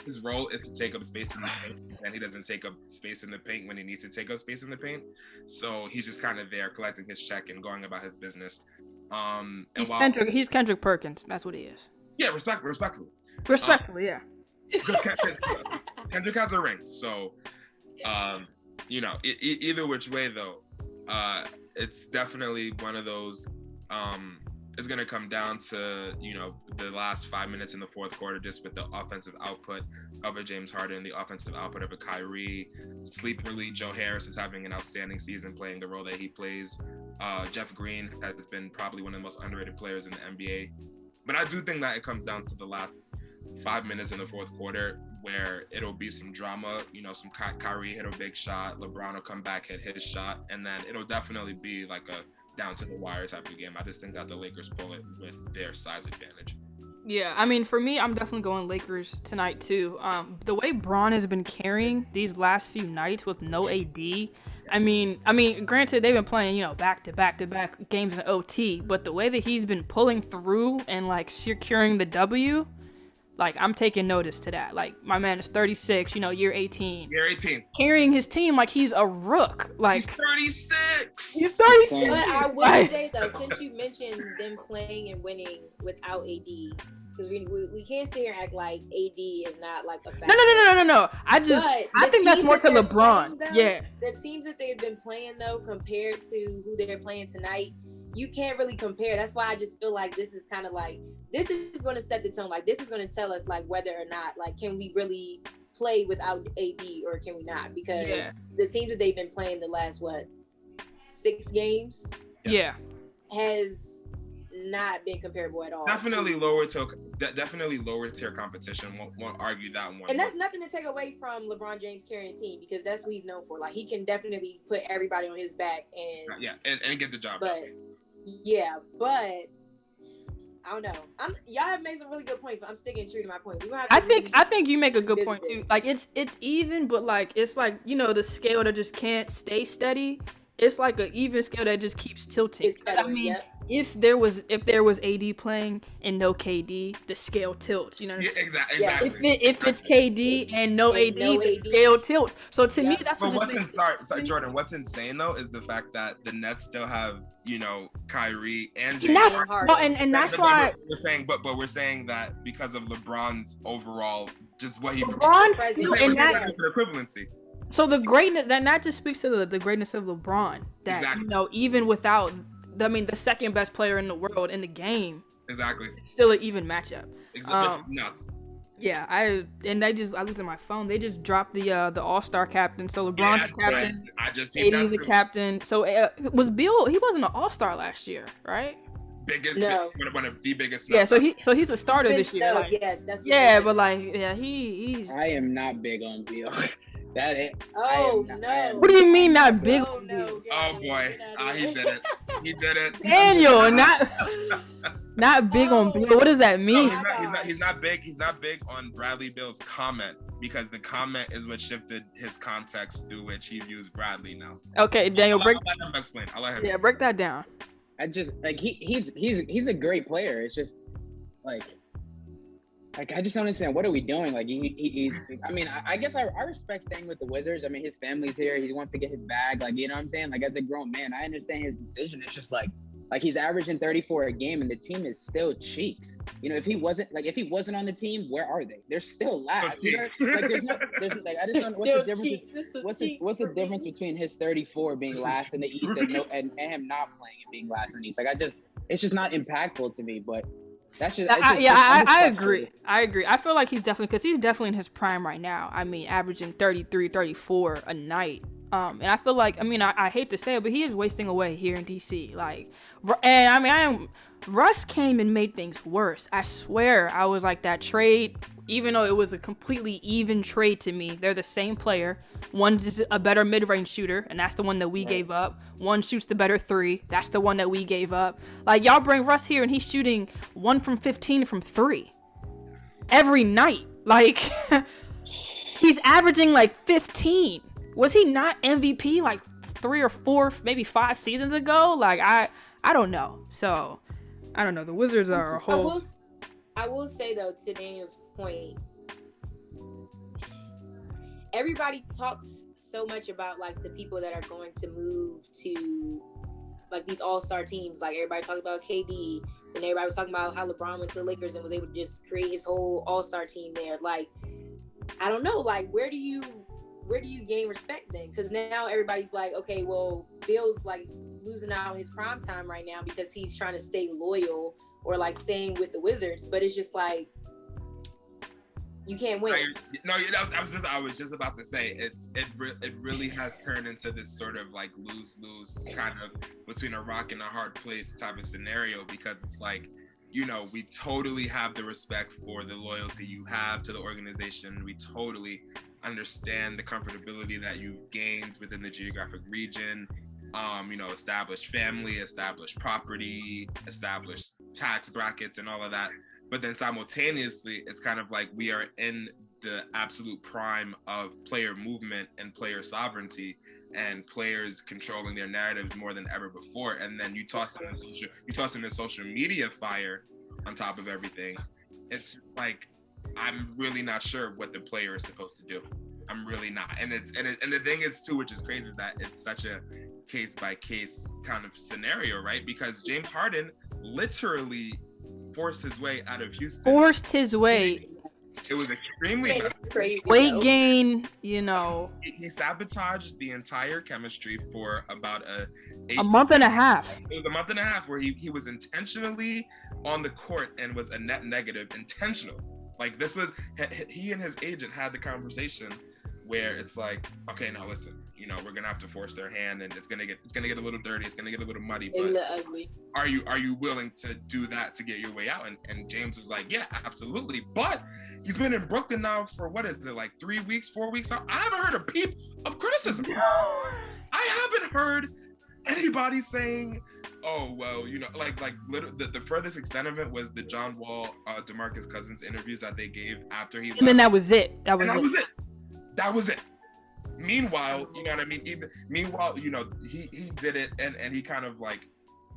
His role is to take up space in the paint, and he doesn't take up space in the paint when he needs to take up space in the paint. So he's just kind of there collecting his check and going about his business. He's Kendrick Perkins. That's what he is. Yeah, respectfully. Respectfully, yeah. Kendrick has a ring, so you know, either which way though, it's definitely one of those. It's going to come down to, you know, the last 5 minutes in the fourth quarter, just with the offensive output of a James Harden, the offensive output of a Kyrie. Sleeperly, Joe Harris is having an outstanding season playing the role that he plays. Jeff Green has been probably one of the most underrated players in the NBA. But I do think that it comes down to the last 5 minutes in the fourth quarter, where it'll be some drama. You know, some Kyrie hit a big shot, LeBron will come back, hit his shot, and then it'll definitely be like a down to the wire type of game. I just think that the Lakers pull it with their size advantage. Yeah, I mean, for me, I'm definitely going Lakers tonight too. The way Braun has been carrying these last few nights with no AD, I mean, granted they've been playing, back to back games in OT, but the way that he's been pulling through and like securing the W, like I'm taking notice to that. Like my man is 36, year 18. Year 18. Carrying his team like he's a rook. Like he's 36. He's 36. But I will say though, since you mentioned them playing and winning without AD, because we can't sit here and act like AD is not like a factor. No. I think that's more to LeBron. Yeah. The teams that they've been playing though, compared to who they're playing tonight, you can't really compare. That's why I just feel like this is kind of like, this is going to set the tone. Like this is going to tell us like whether or not, like, can we really play without AD or can we not? Because the teams that they've been playing the last 6 games, has not been comparable at all. Definitely lower tier competition. Won't argue that one. And that's nothing to take away from LeBron James carrying a team, because that's what he's known for. Like he can definitely put everybody on his back and get the job done. done. But I don't know. Y'all have made some really good points, but I'm sticking true to my point. I think you make a good point too. Like it's even, but like it's like the scale that just can't stay steady. It's like an even scale that just keeps tilting. If there was AD playing and no KD, the scale tilts. You know what I'm saying? Exactly. If it's KD and no AD, the scale tilts. So to me, that's what just makes. Sorry, Jordan. What's insane though is the fact that the Nets still have Kyrie and James. And that's why we're saying, but we're saying that because of LeBron's overall, just what he. LeBron still in that equivalency. So the greatness that just speaks to the greatness of LeBron. That even without. The second best player in the world in the game. Exactly. It's still an even matchup. Exactly. Nuts. Yeah, I looked at my phone. They just dropped the All-Star captain. So LeBron's the captain. AD's the captain. So was Beal? He wasn't an All-Star last year, right? One of the biggest. Yeah, so he's a starter this year. Yes, that's. He's. I am not big on Beal. That is. No. What do you mean not big? Oh boy, he did it. He did it. Daniel, not big on Beal. What does that mean? No, he's not big. He's not big on Bradley Beal's comment, because the comment is what shifted his context through which he views Bradley now. Okay, Daniel, I'll let him explain. Yeah, break that down. I just he's a great player. It's just like I just don't understand, what are we doing? Like he's I guess I respect staying with the Wizards. His family's here. He wants to get his bag. Like, you know what I'm saying? Like, as a grown man, I understand his decision. It's just like he's averaging 34 a game and the team is still cheeks. If he wasn't on the team, where are they? They're still last. What's the difference between his 34 being last in the East and him not playing and being last in the East? It's just not impactful to me, but that's just, I agree. I feel like he's definitely in his prime right now. Averaging 33, 34 a night. And I feel like, I hate to say it, but he is wasting away here in DC. Russ came and made things worse. I swear, I was like, that trade, even though it was a completely even trade to me, they're the same player. One's just a better mid-range shooter, and that's the one that we gave up. One shoots the better 3. That's the one that we gave up. Like, y'all bring Russ here, and he's shooting 1 from 15 from 3 every night. Like, he's averaging 15. Was he not MVP 3 or 4, maybe 5 seasons ago? I don't know. So, I don't know. The Wizards are a whole. I will say though, to Daniel's point, everybody talks so much about the people that are going to move to these all-star teams. Everybody talks about KD, and everybody was talking about how LeBron went to the Lakers and was able to just create his whole all-star team there. I don't know. Where do you gain respect then? Because now everybody's okay, well, Bill's losing out his prime time right now because he's trying to stay loyal or staying with the Wizards, but it's just you can't win. I was just about to say it really has turned into this sort of lose kind of between a rock and a hard place type of scenario, because it's we totally have the respect for the loyalty you have to the organization. We totally understand the comfortability that you've gained within the geographic region. Established family, established property, established tax brackets, and all of that. but then simultaneously, it's kind of like we are in the absolute prime of player movement and player sovereignty, and players controlling their narratives more than ever before. And then you toss in the social media fire on top of everything. It's like, I'm really not sure what the player is supposed to do. I'm really not. And the thing is too, which is crazy, is that it's such a case by case kind of scenario, right? Because James Harden literally forced his way out of Houston. It was extremely crazy. Weight gain, you know. He sabotaged the entire chemistry for about a month and a half. It was a month and a half where he was intentionally on the court and was a net negative, intentional. Like, this was, he and his agent had the conversation where it's like, okay, now listen, you know, we're gonna have to force their hand, and it's gonna get a little dirty, it's gonna get a little muddy, but ugly. Are you willing to do that to get your way out? And James was like, yeah, absolutely. But he's been in Brooklyn now for, what is it, like 3 weeks, 4 weeks now? I haven't heard a peep of criticism. I haven't heard anybody saying, oh, well, you know, like literally the furthest extent of it was the John Wall, DeMarcus Cousins interviews that they gave after he left. And then that was it. That was it. Meanwhile, you know what I mean? You know, he did it, and he kind of like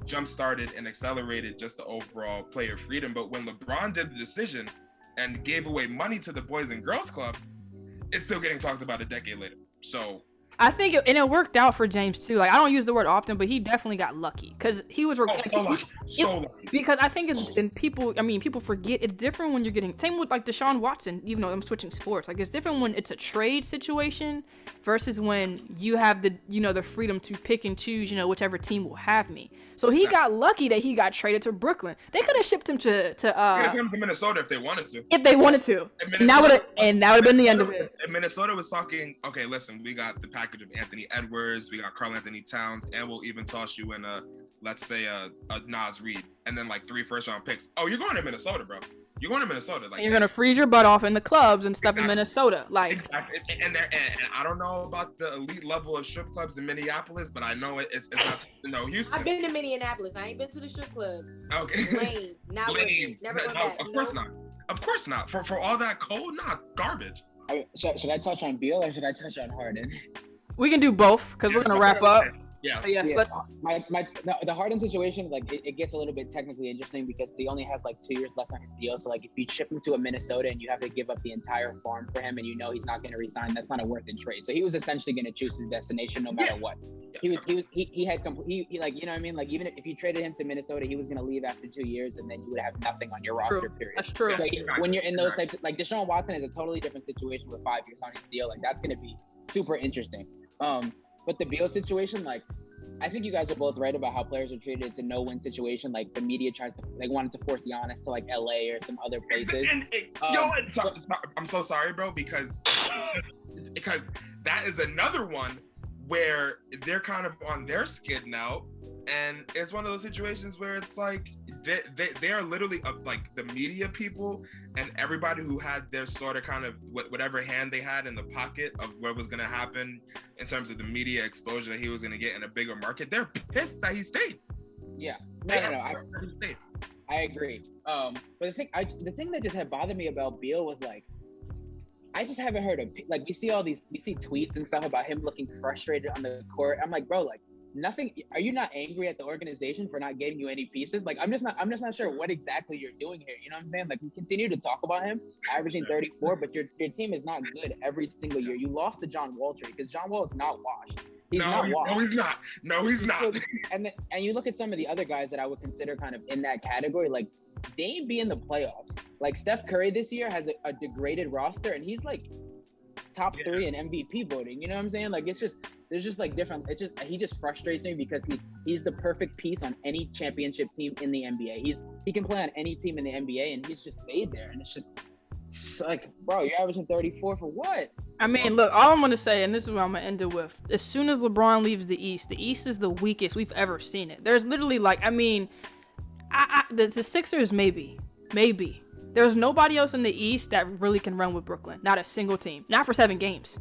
jump-started and accelerated just the overall player freedom. But when LeBron did the decision and gave away money to the Boys and Girls Club, it's still getting talked about a decade later. So I think it worked out for James too. Like, I don't use the word often, but he definitely got lucky because he was lucky. Because I think people forget it's different when you're getting, same with like Deshaun Watson, even though I'm switching sports. Like, it's different when it's a trade situation versus when you have the freedom to pick and choose, you know, whichever team will have me. So he got lucky that he got traded to Brooklyn. They could have shipped him to Minnesota if they wanted to. And that would have been the end of it. And Minnesota was talking, okay, listen, we got the package of Anthony Edwards, we got Karl Anthony Towns, and we'll even toss you in let's say a Nas Reed, and then like 3 first-round picks. Oh, you're going to Minnesota, bro. You're going to Minnesota. Like, and you're going to freeze your butt off in the clubs and stuff in Minnesota. Like, exactly. And I don't know about the elite level of strip clubs in Minneapolis, but I know it's not, Houston. I've been to Minneapolis. I ain't been to the strip clubs. Okay. Lame. Not Lame. Never went no, back. Of course not. Of course not. For all that cold, garbage. Should I touch on Beal or should I touch on Harden? We can do both because we're going to wrap up. Yeah. The Harden situation, like it gets a little bit technically interesting because he only has like 2 years left on his deal. So like if you ship him to a Minnesota and you have to give up the entire farm for him and you know he's not going to resign, that's not a worth it trade. So he was essentially going to choose his destination no matter what. He like, you know what I mean? Like, even if you traded him to Minnesota, he was going to leave after 2 years and then you would have nothing on your roster, period. That's true. So, like, when you're in those types of, like, Deshaun Watson is a totally different situation with 5 years on his deal. Like, that's going to be super interesting. But the Beal situation, like, I think you guys are both right about how players are treated. It's a no-win situation. Like, the media tries to, like, wanted to force Giannis to, like, LA or some other places. I'm so sorry, bro, because that is another one where they're kind of on their skid now, and it's one of those situations where it's like they are literally like the media people and everybody who had their sort of kind of whatever hand they had in the pocket of what was going to happen in terms of the media exposure that he was going to get in a bigger market. They're pissed that he stayed. Yeah, no. I agree. But the thing that just had bothered me about Beal was like, I just haven't heard of, like, we see tweets and stuff about him looking frustrated on the court. I'm like, bro, like, nothing. Are you not angry at the organization for not getting you any pieces? Like, I'm just not sure what exactly you're doing here. You know what I'm saying? Like, we continue to talk about him averaging 34, but your team is not good every single year. You lost the John Wall trade because John Wall is not washed. No, he's not. No, he's not. And you look at some of the other guys that I would consider kind of in that category, like, Dame be in the playoffs. Like, Steph Curry this year has a degraded roster, and he's like top 3 in MVP voting. You know what I'm saying? Like, there's just like different. He just frustrates me because he's the perfect piece on any championship team in the NBA. He can play on any team in the NBA, and he's just stayed there. And it's like, bro, you're averaging 34 for what? I mean, look, all I'm going to say, and this is what I'm going to end it with, as soon as LeBron leaves the East is the weakest we've ever seen it. There's literally, like, I mean, the Sixers, maybe. There's nobody else in the East that really can run with Brooklyn. Not a single team. Not for 7 games.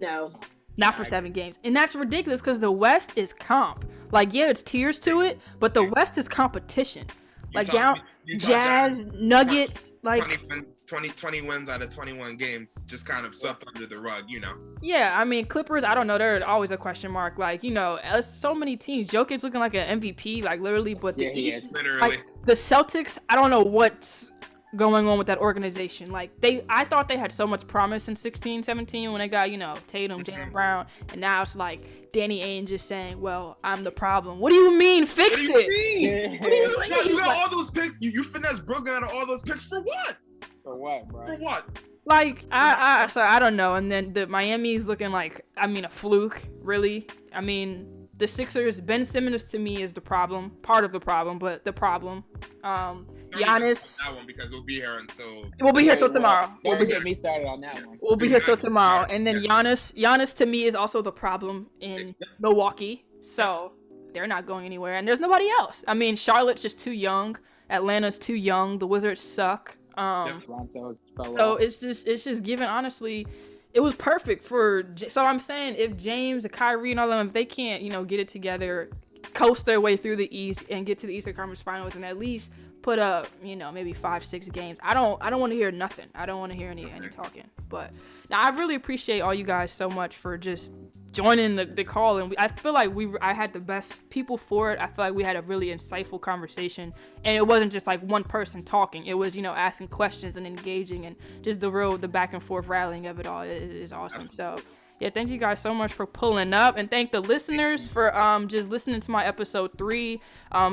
No. Not for 7 games. And that's ridiculous because the West is comp. Like, yeah, it's tiers to it, but the West is competition. Like Utah, down Utah Jazz, Nuggets, like 20 wins out of 21 games, just kind of swept under the rug, you know. yeah, I mean Clippers, I don't know, they're always a question mark. Like, you know, so many teams. Jokic looking like an MVP, like literally, but the East, literally. like the Celtics, I don't know what's going on with that organization. Like I thought they had so much promise in 16-17 when they got, you know, Tatum, Jaylen Brown, and now it's like Danny Ainge just saying, well, I'm the problem. What do you mean fix it? What do you mean? You got all those picks, you finessed Brooklyn out of all those picks for what? For what, bro? For what? Like I don't know. And then the Miami's looking like, I mean, a fluke, really. I mean, the Sixers, Ben Simmons to me is the problem, part of the problem, but the problem. Giannis. That one, because we'll be here until. We'll be here till tomorrow. Don't get me started on that one. We'll be here till tomorrow. And then Giannis to me is also the problem in Milwaukee. So they're not going anywhere, and there's nobody else. I mean, Charlotte's just too young. Atlanta's too young. The Wizards suck. So it's just given, honestly, it was perfect for. So I'm saying, if James, Kyrie, and all of them, if they can't, you know, get it together, coast their way through the East and get to the Eastern Conference Finals, and at least put up, you know, maybe 5-6 games. I don't want to hear nothing. I don't want to hear any talking. But now I really appreciate all you guys so much for just joining the call, and I feel like I had the best people for it. I feel like we had a really insightful conversation, and it wasn't just like one person talking. It was, you know, asking questions and engaging, and just the back and forth rallying of it all is awesome. So yeah, thank you guys so much for pulling up, and thank the listeners for just listening to my episode 3.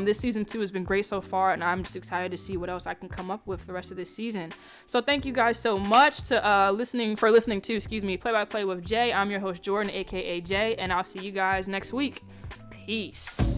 This season 2 has been great so far, and I'm just excited to see what else I can come up with the rest of this season. So thank you guys so much to listening to Play by Play with Jay. I'm your host Jordan, aka Jay, and I'll see you guys next week. Peace.